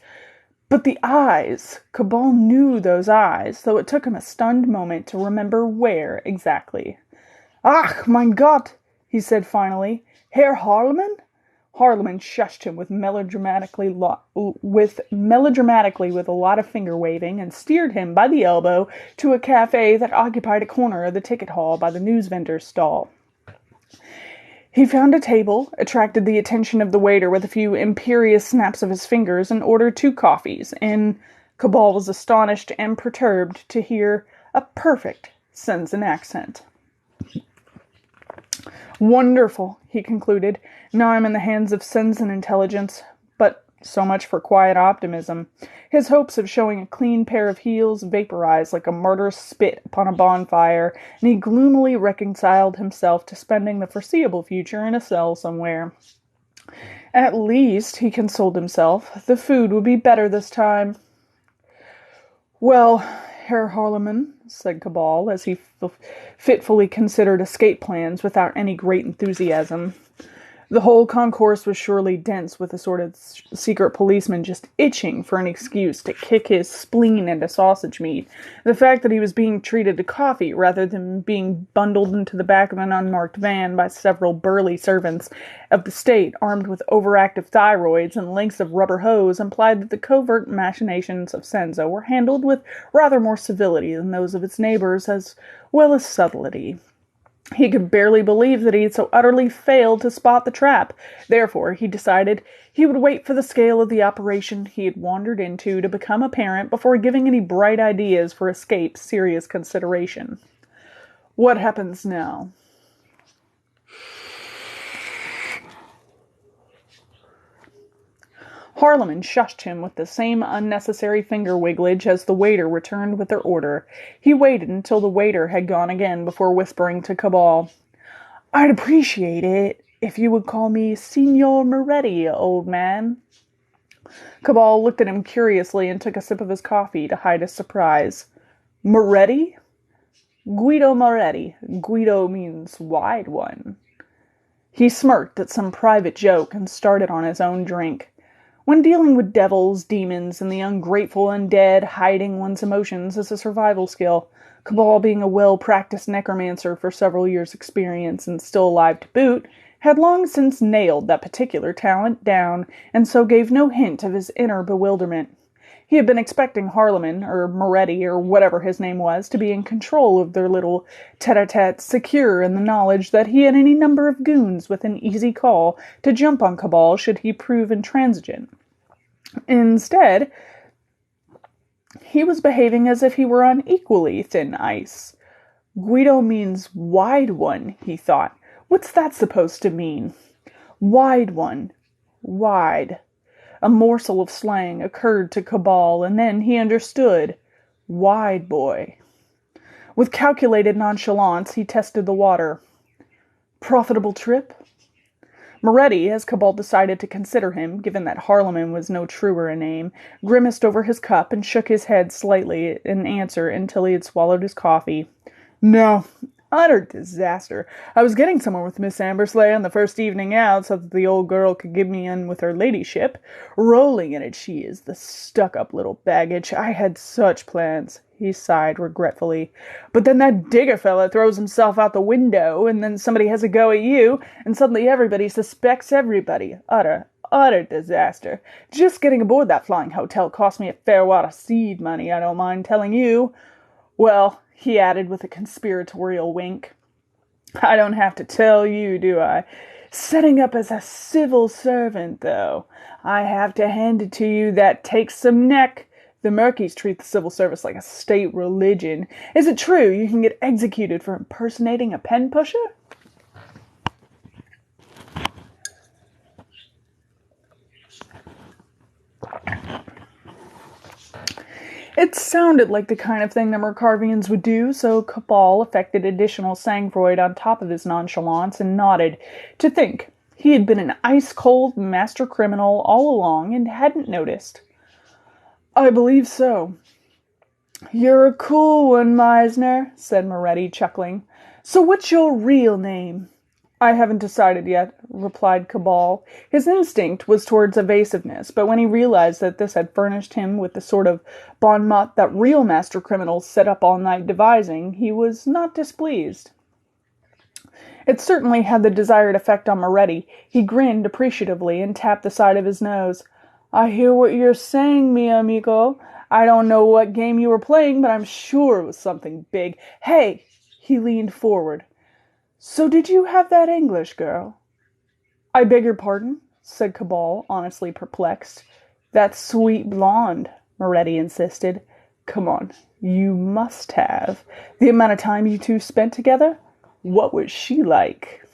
But the eyes! Cabal knew those eyes, though it took him a stunned moment to remember where exactly. "Ach, mein Gott!" he said finally. "Herr Harleman?" Harleman shushed him with melodramatically with a lot of finger-waving and steered him by the elbow to a cafe that occupied a corner of the ticket hall by the news vendor's stall. He found a table, attracted the attention of the waiter with a few imperious snaps of his fingers, and ordered 2 coffees, and Cabal was astonished and perturbed to hear a perfect Sensan accent. "Wonderful," he concluded. "Now I'm in the hands of Sensan intelligence, but so much for quiet optimism." His hopes of showing a clean pair of heels vaporized like a murderous spit upon a bonfire, and he gloomily reconciled himself to spending the foreseeable future in a cell somewhere. At least, he consoled himself, the food would be better this time. Well, Herr Harleman, said Cabal, as he fitfully considered escape plans without any great enthusiasm. The whole concourse was surely dense with a sort of secret policeman just itching for an excuse to kick his spleen into sausage meat. The fact that he was being treated to coffee rather than being bundled into the back of an unmarked van by several burly servants of the state armed with overactive thyroids and lengths of rubber hose implied that the covert machinations of Senzo were handled with rather more civility than those of its neighbors, as well as subtlety. He could barely believe that he had so utterly failed to spot the trap. Therefore, he decided he would wait for the scale of the operation he had wandered into to become apparent before giving any bright ideas for escape serious consideration. What happens now? Harleman shushed him with the same unnecessary finger wigglage as the waiter returned with their order. He waited until the waiter had gone again before whispering to Cabal, "I'd appreciate it if you would call me Signor Moretti, old man." Cabal looked at him curiously and took a sip of his coffee to hide his surprise. "Moretti?" "Guido Moretti. Guido means wide one." He smirked at some private joke and started on his own drink. When dealing with devils, demons, and the ungrateful undead, hiding one's emotions is a survival skill. Cabal, being a well-practiced necromancer for several years' experience and still alive to boot, had long since nailed that particular talent down, and so gave no hint of his inner bewilderment. He had been expecting Harleman, or Moretti, or whatever his name was, to be in control of their little tete-a-tete, secure in the knowledge that he had any number of goons within easy call to jump on Cabal should he prove intransigent. Instead, he was behaving as if he were on equally thin ice. Guido means wide one, he thought. What's that supposed to mean? Wide one. Wide. A morsel of slang occurred to Cabal, and then he understood. Wide boy. With calculated nonchalance, he tested the water. Profitable trip? Moretti, as Cabal decided to consider him, given that Harleman was no truer a name, grimaced over his cup and shook his head slightly in answer until he had swallowed his coffee. "No, utter disaster. I was getting somewhere with Miss Ambersley on the first evening out so that the old girl could give me in with her ladyship. Rolling in it she is, the stuck-up little baggage. I had such plans." He sighed regretfully. "But then that digger fella throws himself out the window, and then somebody has a go at you, and suddenly everybody suspects everybody. Utter disaster. Just getting aboard that flying hotel cost me a fair wad of seed money, I don't mind telling you. Well," he added with a conspiratorial wink, "I don't have to tell you, do I? Setting up as a civil servant, though, I have to hand it to you, that takes some neck. The Murkies treat the civil service like a state religion. Is it true you can get executed for impersonating a pen pusher?" It sounded like the kind of thing the Mercarvians would do, so Cabal affected additional sang-froid on top of his nonchalance and nodded. To think, he had been an ice-cold master criminal all along and hadn't noticed. "I believe so." "You're a cool one, Meisner," said Moretti, chuckling. "So what's your real name?" "I haven't decided yet," replied Cabal. His instinct was towards evasiveness, but when he realized that this had furnished him with the sort of bon mot that real master criminals sit up all night devising, he was not displeased. It certainly had the desired effect on Moretti. He grinned appreciatively and tapped the side of his nose. "I hear what you're saying, mi amico. I don't know what game you were playing, but I'm sure it was something big. Hey!" He leaned forward. "So did you have that English girl?" "I beg your pardon?" said Cabal, honestly perplexed. "That sweet blonde," Moretti insisted. "Come on, you must have. The amount of time you two spent together? What was she like?"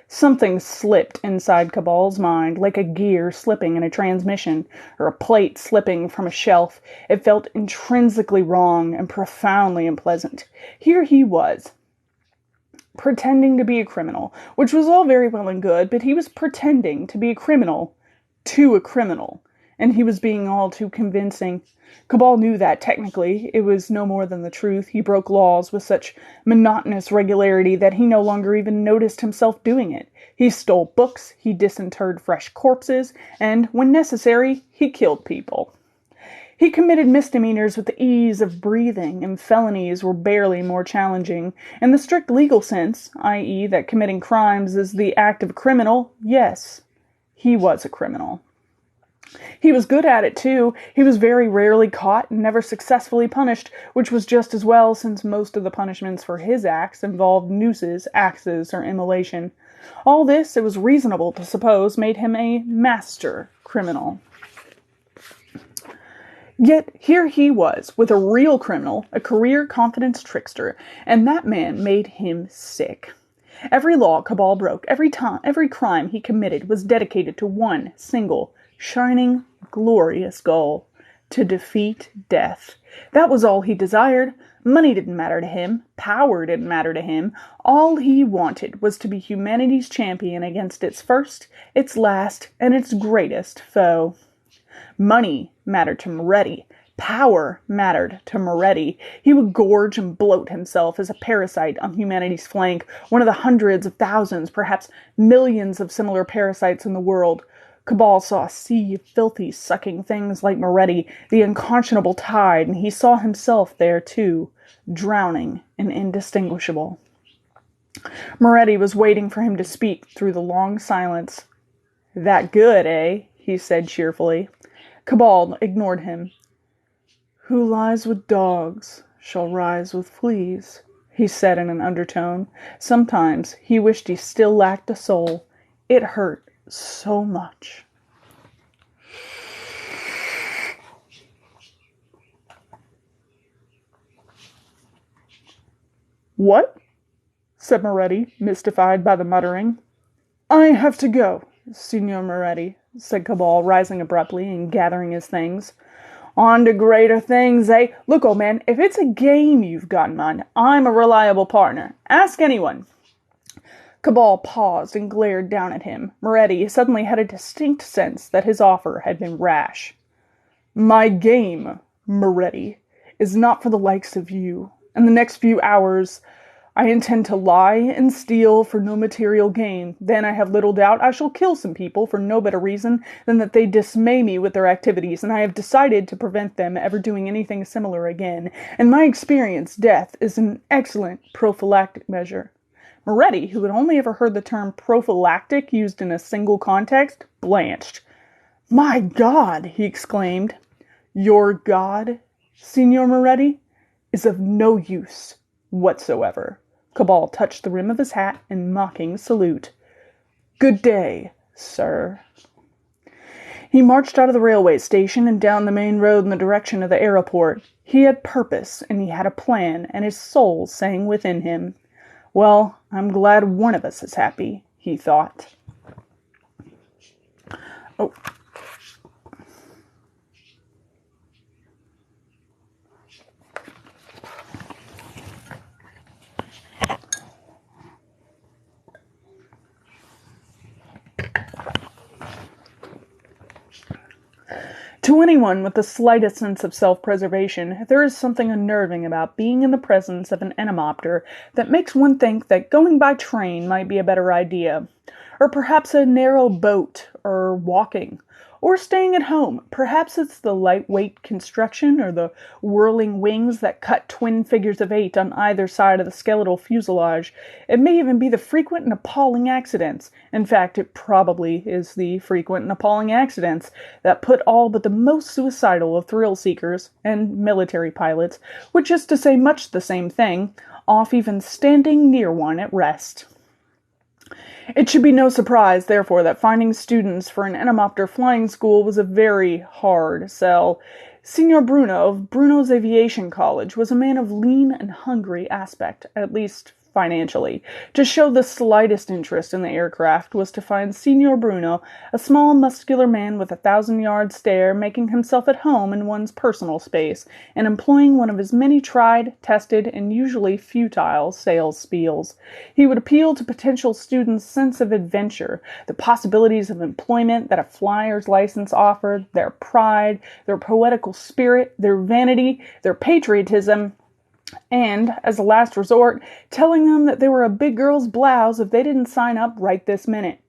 Something slipped inside Cabal's mind, like a gear slipping in a transmission, or a plate slipping from a shelf. It felt intrinsically wrong and profoundly unpleasant. Here he was, pretending to be a criminal, which was all very well and good, but he was pretending to be a criminal to a criminal, and he was being all too convincing. Cabal knew that, technically, it was no more than the truth. He broke laws with such monotonous regularity that he no longer even noticed himself doing it. He stole books, he disinterred fresh corpses, and, when necessary, he killed people. He committed misdemeanors with the ease of breathing, and felonies were barely more challenging. In the strict legal sense, i.e., that committing crimes is the act of a criminal, yes, he was a criminal. He was good at it, too. He was very rarely caught and never successfully punished, which was just as well, since most of the punishments for his acts involved nooses, axes, or immolation. All this, it was reasonable to suppose, made him a master criminal. Yet here he was, with a real criminal, a career confidence trickster, and that man made him sick. Every law Cabal broke, every crime he committed was dedicated to one single, shining, glorious goal: to defeat death. That was all he desired. Money didn't matter to him. Power didn't matter to him. All he wanted was to be humanity's champion against its first, its last, and its greatest foe. Money mattered to Moretti. Power mattered to Moretti. He would gorge and bloat himself as a parasite on humanity's flank, one of the hundreds of thousands, perhaps millions of similar parasites in the world. Cabal saw a sea of filthy, sucking things like Moretti, the unconscionable tide, and he saw himself there too, drowning and indistinguishable. Moretti was waiting for him to speak through the long silence. "That good, eh?" he said cheerfully. Cabal ignored him. "Who lies with dogs shall rise with fleas," he said in an undertone. Sometimes he wished he still lacked a soul. It hurt so much. "What?" said Moretti, mystified by the muttering. "I have to go, Signor Moretti," said Cabal, rising abruptly and gathering his things. "On to greater things, eh? Look, old man, if it's a game you've got in mind, I'm a reliable partner. Ask anyone." Cabal paused and glared down at him. Moretti suddenly had a distinct sense that his offer had been rash. "My game, Moretti, is not for the likes of you. In the next few hours, I intend to lie and steal for no material gain. Then I have little doubt I shall kill some people for no better reason than that they dismay me with their activities, and I have decided to prevent them ever doing anything similar again. In my experience, death is an excellent prophylactic measure." Moretti, who had only ever heard the term prophylactic used in a single context, blanched. "My God!" he exclaimed. "Your God, Signor Moretti, is of no use whatsoever." Cabal touched the rim of his hat in mocking salute. "Good day, sir." He marched out of the railway station and down the main road in the direction of the aeroport. He had purpose, and he had a plan, and his soul sang within him. "Well, I'm glad one of us is happy," he thought. Oh. To anyone with the slightest sense of self-preservation, there is something unnerving about being in the presence of an entomopter that makes one think that going by train might be a better idea, or perhaps a narrow boat, or walking, or staying at home. Perhaps it's the lightweight construction or the whirling wings that cut twin figures of 8 on either side of the skeletal fuselage. It may even be the frequent and appalling accidents. In fact, it probably is the frequent and appalling accidents that put all but the most suicidal of thrill seekers, and military pilots, which is to say much the same thing, off even standing near one at rest. It should be no surprise, therefore, that finding students for an entomopter flying school was a very hard sell. Signor Bruno of Bruno's Aviation College was a man of lean and hungry aspect, at least financially. To show the slightest interest in the aircraft was to find Signor Bruno, a small, muscular man with a 1,000-yard stare, making himself at home in one's personal space, and employing one of his many tried, tested, and usually futile sales spiels. He would appeal to potential students' sense of adventure, the possibilities of employment that a flyer's license offered, their pride, their poetical spirit, their vanity, their patriotism, and, as a last resort, telling them that they were a big girl's blouse if they didn't sign up right this minute.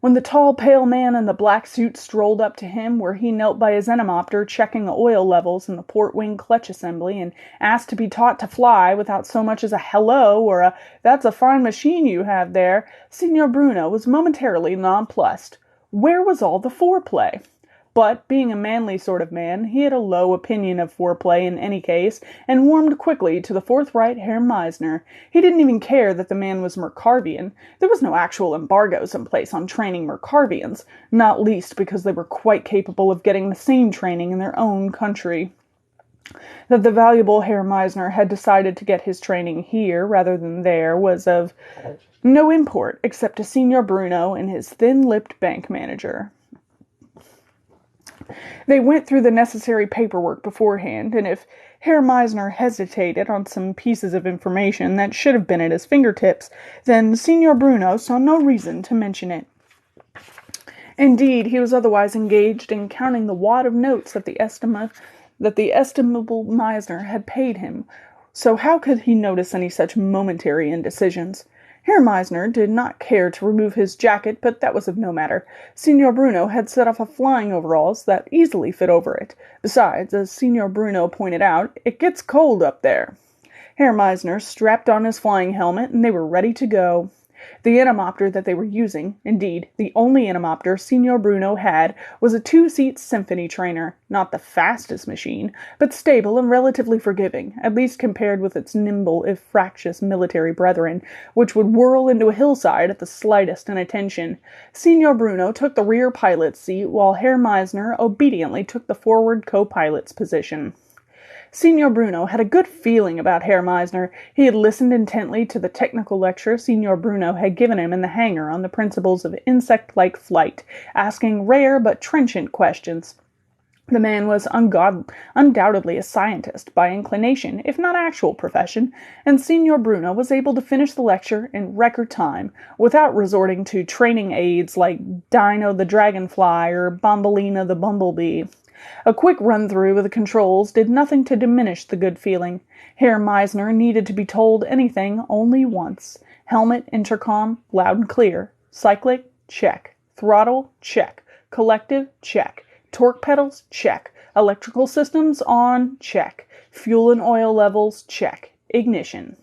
When the tall, pale man in the black suit strolled up to him where he knelt by his anemopter checking the oil levels in the port wing clutch assembly and asked to be taught to fly without so much as a hello or a "that's a fine machine you have there," Signor Bruno was momentarily nonplussed. Where was all the foreplay? But, being a manly sort of man, he had a low opinion of foreplay in any case, and warmed quickly to the forthright Herr Meisner. He didn't even care that the man was Mercarvian. There was no actual embargoes in place on training Mercarvians, not least because they were quite capable of getting the same training in their own country. That the valuable Herr Meisner had decided to get his training here rather than there was of no import except to Signor Bruno and his thin-lipped bank manager. They went through the necessary paperwork beforehand, and if Herr Meisner hesitated on some pieces of information that should have been at his fingertips, then Signor Bruno saw no reason to mention it. Indeed, he was otherwise engaged in counting the wad of notes that the estimable Meisner had paid him, so how could he notice any such momentary indecisions? Herr Meisner did not care to remove his jacket, but that was of no matter. Signor Bruno had set off a flying overalls that easily fit over it. Besides, as Signor Bruno pointed out, it gets cold up there. Herr Meisner strapped on his flying helmet, and they were ready to go. The anemopter that they were using, indeed, the only anemopter Signor Bruno had, was a 2-seat symphony trainer, not the fastest machine, but stable and relatively forgiving, at least compared with its nimble, if fractious military brethren, which would whirl into a hillside at the slightest inattention. Signor Bruno took the rear pilot's seat, while Herr Meisner obediently took the forward co-pilot's position. Signor Bruno had a good feeling about Herr Meisner. He had listened intently to the technical lecture Signor Bruno had given him in the hangar on the principles of insect-like flight, asking rare but trenchant questions. The man was undoubtedly a scientist by inclination, if not actual profession, and Signor Bruno was able to finish the lecture in record time, without resorting to training aids like Dino the Dragonfly or Bombolina the Bumblebee. A quick run-through of the controls did nothing to diminish the good feeling. Herr Meisner needed to be told anything only once. Helmet, intercom, loud and clear. Cyclic, check. Throttle, check. Collective, check. Torque pedals, check. Electrical systems on, check. Fuel and oil levels, check. Ignition.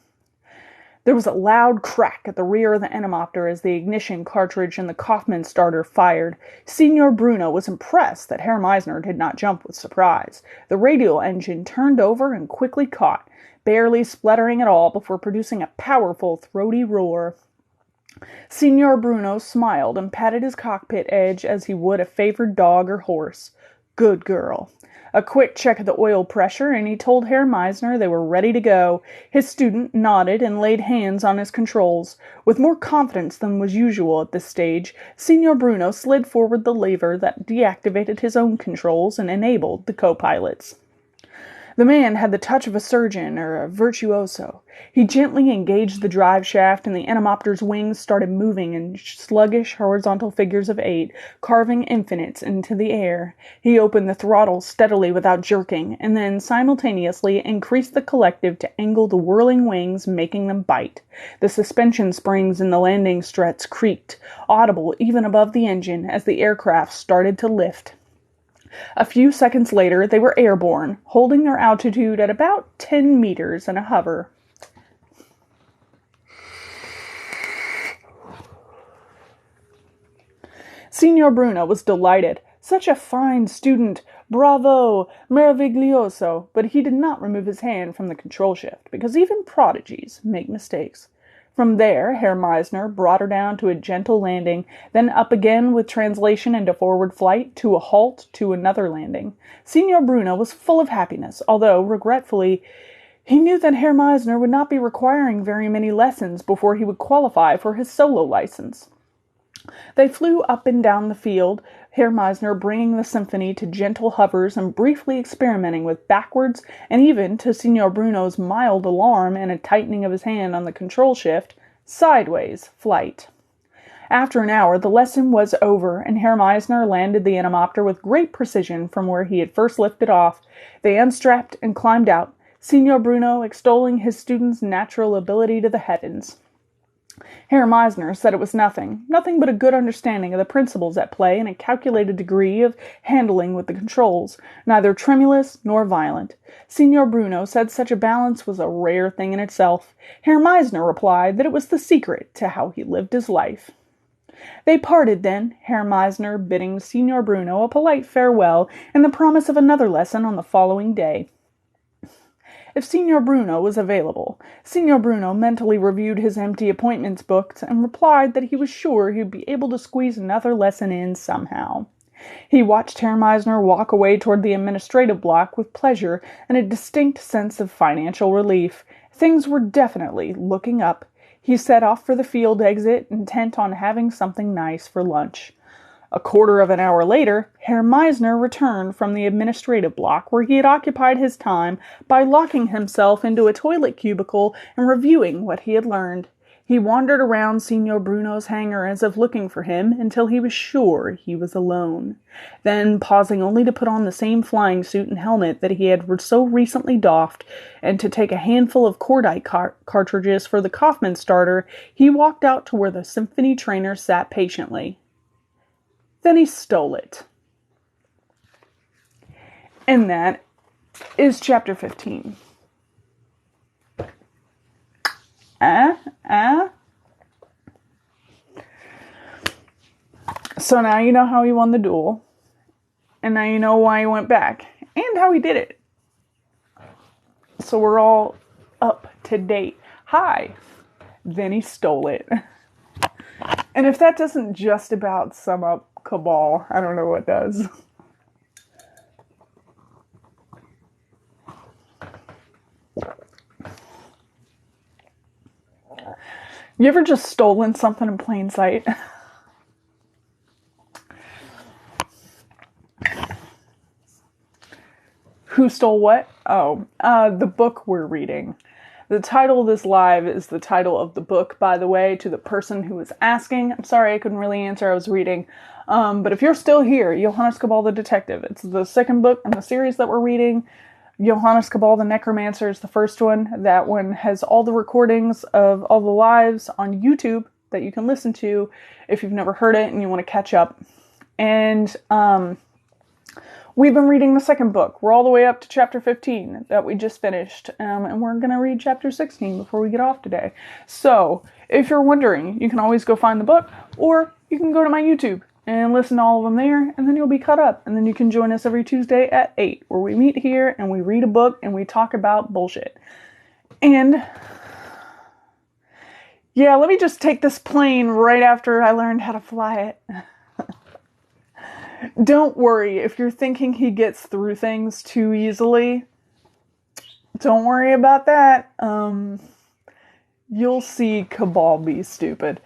There was a loud crack at the rear of the anemopter as the ignition cartridge and the Kaufmann starter fired. Signor Bruno was impressed that Herr Meisner did not jump with surprise. The radial engine turned over and quickly caught, barely spluttering at all before producing a powerful, throaty roar. Signor Bruno smiled and patted his cockpit edge as he would a favored dog or horse. Good girl. A quick check of the oil pressure, and he told Herr Meisner they were ready to go. His student nodded and laid hands on his controls. With more confidence than was usual at this stage, Signor Bruno slid forward the lever that deactivated his own controls and enabled the co-pilots. The man had the touch of a surgeon or a virtuoso. He gently engaged the drive shaft, and the anemopter's wings started moving in sluggish horizontal figures of 8, carving infinites into the air. He opened the throttle steadily without jerking, and then simultaneously increased the collective to angle the whirling wings, making them bite. The suspension springs in the landing struts creaked, audible even above the engine as the aircraft started to lift. A few seconds later, they were airborne, holding their altitude at about 10 meters in a hover. Signor Bruno was delighted. Such a fine student! Bravo! Meraviglioso! But he did not remove his hand from the control shift, because even prodigies make mistakes. From there, Herr Meisner brought her down to a gentle landing, then up again with translation into forward flight, to a halt, to another landing. Signor Bruno was full of happiness, although, regretfully, He knew that Herr Meisner would not be requiring very many lessons before he would qualify for his solo license. They flew up and down the field, Herr Meisner bringing the symphony to gentle hovers and briefly experimenting with backwards and even, to Signor Bruno's mild alarm and a tightening of his hand on the control shift, sideways flight. After an hour, the lesson was over, and Herr Meisner landed the anemopter with great precision from where he had first lifted off. They unstrapped and climbed out, Signor Bruno extolling his student's natural ability to the heavens. Herr Meisner said it was nothing but a good understanding of the principles at play and a calculated degree of handling with the controls, neither tremulous nor violent. Signor Bruno said such a balance was a rare thing in itself. Herr Meisner replied that it was the secret to how he lived his life. They parted then, Herr Meisner bidding Signor Bruno a polite farewell and the promise of another lesson on the following day. If Signor Bruno was available, Signor Bruno mentally reviewed his empty appointments books and replied that he was sure he'd be able to squeeze another lesson in somehow. He watched Herr Meisner walk away toward the administrative block with pleasure and a distinct sense of financial relief. Things were definitely looking up. He set off for the field exit, intent on having something nice for lunch. A quarter of an hour later, Herr Meisner returned from the administrative block where he had occupied his time by locking himself into a toilet cubicle and reviewing what he had learned. He wandered around Signor Bruno's hangar as if looking for him until he was sure he was alone. Then, pausing only to put on the same flying suit and helmet that he had so recently doffed, and to take a handful of cordite cartridges for the Kaufmann starter, he walked out to where the symphony trainer sat patiently. Then he stole it. And that is chapter 15. So now you know how he won the duel. And now you know why he went back. And how he did it. So we're all up to date. Hi. Then he stole it. And if that doesn't just about sum up Cabal, I don't know what does. You ever just stolen something in plain sight? Who stole what? Oh, the book we're reading. The title of this live is the title of the book, by the way, to the person who was asking. I'm sorry I couldn't really answer, I was reading. But if you're still here, Johannes Cabal the Detective. It's the second book in the series that we're reading. Johannes Cabal the Necromancer is the first one. That one has all the recordings of all the lives on YouTube that you can listen to if you've never heard it and you want to catch up. And we've been reading the second book. We're all the way up to chapter 15 that we just finished. And we're going to read chapter 16 before we get off today. So, if you're wondering, you can always go find the book, or you can go to my YouTube and listen to all of them there, and then you'll be caught up. And then you can join us every Tuesday at 8, where we meet here and we read a book and we talk about bullshit. And yeah, let me just take this plane right after I learned how to fly it. Don't worry if you're thinking he gets through things too easily. Don't worry about that. You'll see Cabal be stupid.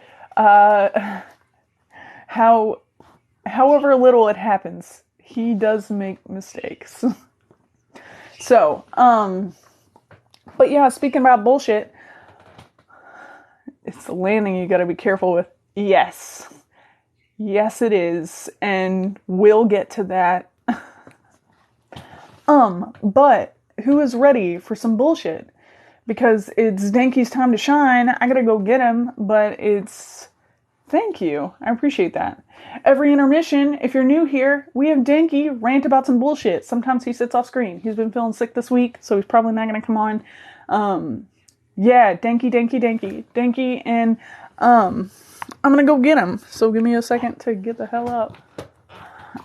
However little it happens, he does make mistakes. So, but yeah, speaking about bullshit, it's the landing you gotta be careful with. Yes, it is, and we'll get to that. But who is ready for some bullshit? Because it's Denki's time to shine. I gotta go get him, but thank you. I appreciate that. Every intermission, if you're new here, we have Denki rant about some bullshit. Sometimes he sits off screen. He's been feeling sick this week, so he's probably not gonna come on. Yeah, Denki, and I'm gonna go get him. So give me a second to get the hell up.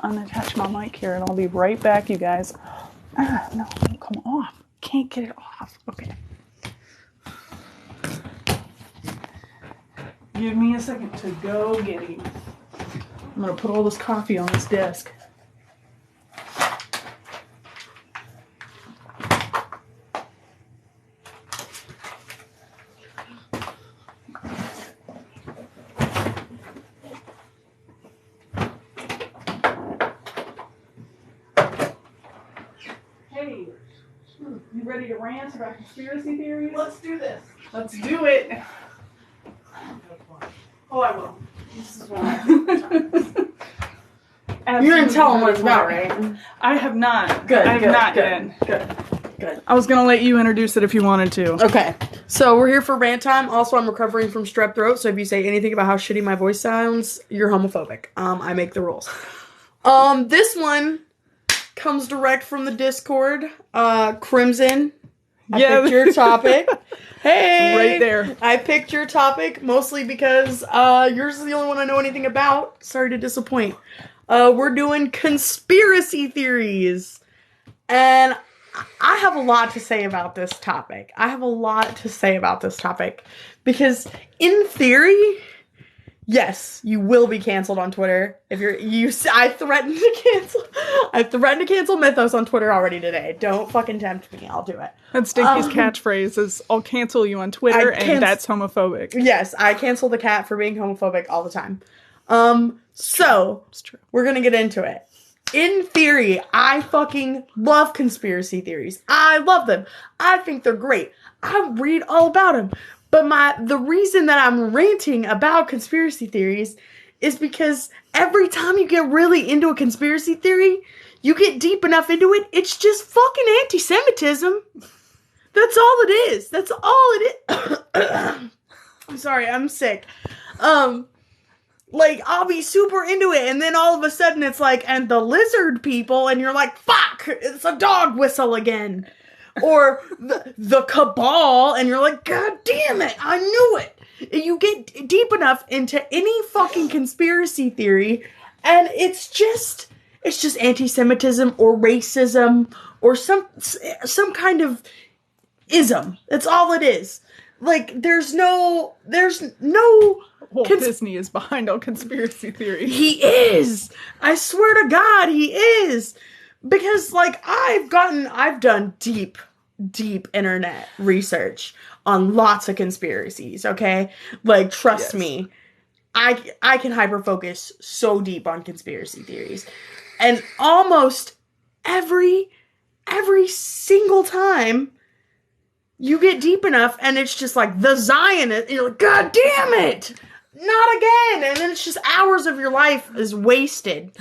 Unattach my mic here, and I'll be right back, you guys. No, don't come off. Can't get it off. Okay. Give me a second to go get him. I'm gonna put all this coffee on this desk. ready to rant about conspiracy theories? Let's do this. Let's do it. Oh, I will. This is why. You didn't tell them what it's about, right? I have not. Good. I have not yet. Good. I was going to let you introduce it if you wanted to. Okay. So we're here for rant time. Also, I'm recovering from strep throat, so if you say anything about how shitty my voice sounds, you're homophobic. I make the rules. This one comes direct from the Discord. Crimson. I picked your topic. Hey! Right there. I picked your topic mostly because yours is the only one I know anything about. Sorry to disappoint. We're doing conspiracy theories. And I have a lot to say about this topic. Because in theory, yes, you will be canceled on Twitter. I threatened to cancel Mythos on Twitter already today. Don't fucking tempt me. I'll do it. That's Denki's catchphrase is, I'll cancel you on Twitter, and that's homophobic. Yes, I cancel the cat for being homophobic all the time. So, It's true. we're gonna get into it. In theory, I fucking love conspiracy theories. I love them. I think they're great. I read all about them. But the reason that I'm ranting about conspiracy theories is because every time you get really into a conspiracy theory, you get deep enough into it, it's just fucking anti-Semitism. That's all it is. That's all it is. I'm sorry, I'm sick. Like, I'll be super into it, and then all of a sudden it's like, and the lizard people, and you're like, fuck, it's a dog whistle again. Or the Cabal, and you're like, God damn it, I knew it. You get deep enough into any fucking conspiracy theory, and it's just anti-Semitism or racism or some kind of ism. That's all it is. Like, there's no. Walt Disney is behind all conspiracy theories. He is. I swear to God, he is. Because, like, I've done deep internet research on lots of conspiracies, okay? Like, trust me, I can hyper-focus so deep on conspiracy theories. And almost every single time, you get deep enough, and it's just like, the Zionist, and you're like, God damn it! Not again! And then it's just hours of your life is wasted.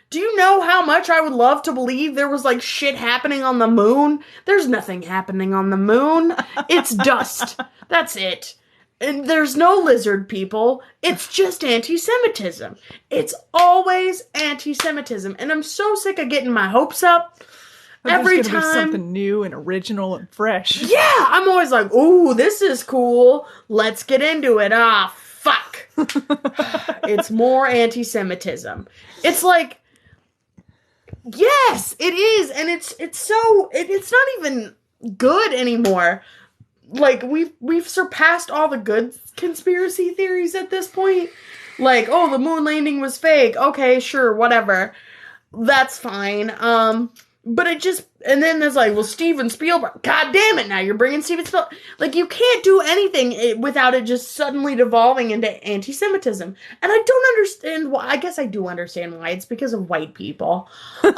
Do you know how much I would love to believe there was, like, shit happening on the moon? There's nothing happening on the moon. It's dust. That's it. And there's no lizard people. It's just anti-Semitism. It's always anti-Semitism. And I'm so sick of getting my hopes up. Every time. There's gonna be something new and original and fresh. Yeah, I'm always like, ooh, this is cool. Let's get into it. Ah, fuck. It's more anti-Semitism. It's like, yes, it is, and it's not even good anymore. Like, we've surpassed all the good conspiracy theories at this point. Like, oh, the moon landing was fake. Okay, sure, whatever. That's fine. But it just, and then there's like, well, Steven Spielberg. God damn it, now you're bringing Steven Spielberg. Like, you can't do anything without it just suddenly devolving into anti-Semitism. And I don't understand why. I guess I do understand why. It's because of white people. So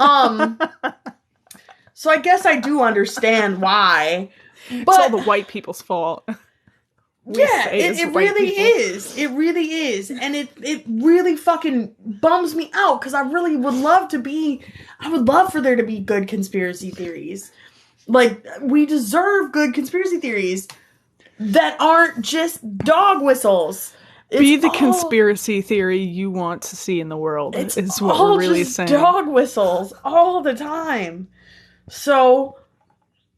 I guess I do understand why. But it's all the white people's fault. Yeah, it really is. It really is. And it really fucking bums me out because I really would love for there to be good conspiracy theories. Like, we deserve good conspiracy theories that aren't just dog whistles. Be the conspiracy theory you want to see in the world, is what we're really saying. Dog whistles all the time. So,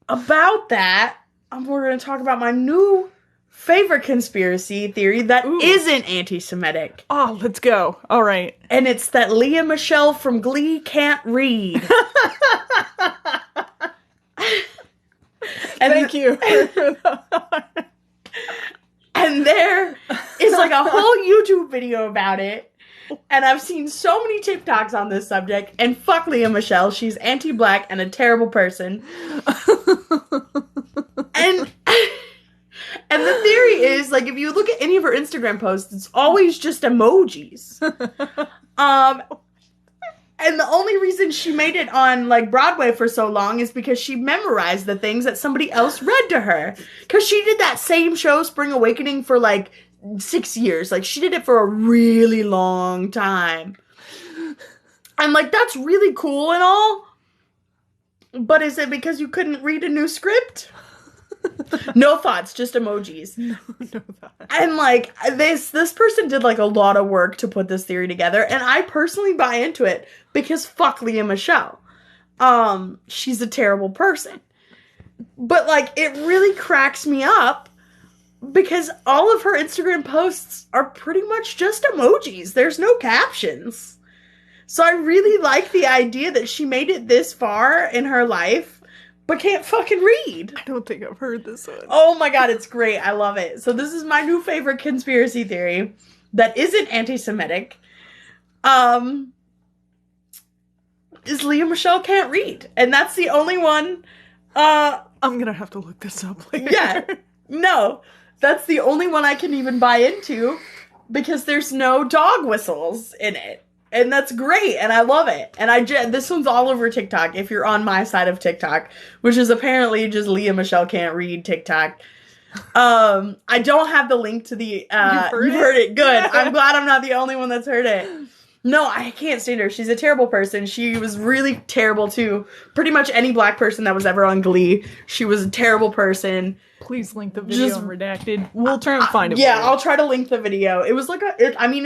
about that, we're going to talk about my new favorite conspiracy theory that isn't anti-Semitic. Oh, let's go. All right. And it's that Lea Michele from Glee can't read. Thank you. And there is like a whole YouTube video about it. And I've seen so many TikToks on this subject. And fuck Lea Michele. She's anti-black and a terrible person. And the theory is, like, if you look at any of her Instagram posts, it's always just emojis. And the only reason reason she made it on like Broadway for so long is because she memorized the things that somebody else read to her. Because she did that same show, Spring Awakening, for like 6 years. Like, she did it for a really long time. And like, that's really cool and all. But is it because you couldn't read a new script? No thoughts, just emojis. No thoughts. And like, this person did like a lot of work to put this theory together, and I personally buy into it because fuck Leah Michele. She's a terrible person. But like, it really cracks me up because all of her Instagram posts are pretty much just emojis. There's no captions. So I really like the idea that she made it this far in her life, but can't fucking read. I don't think I've heard this one. Oh my god, it's great. I love it. So this is my new favorite conspiracy theory that isn't anti-Semitic. Is Leah Michele can't read. And that's the only one. I'm gonna have to look this up later. Yeah. No. That's the only one I can even buy into because there's no dog whistles in it. And that's great, and I love it. And this one's all over TikTok, if you're on my side of TikTok, which is apparently just Leah Michele can't read TikTok. I don't have the link to the... You've heard it? Good. I'm glad I'm not the only one that's heard it. No, I can't stand her. She's a terrible person. She was really terrible to pretty much any black person that was ever on Glee. She was a terrible person. Please link the video in redacted. We'll try and find it. Yeah, I'll try to link the video. It was like I mean...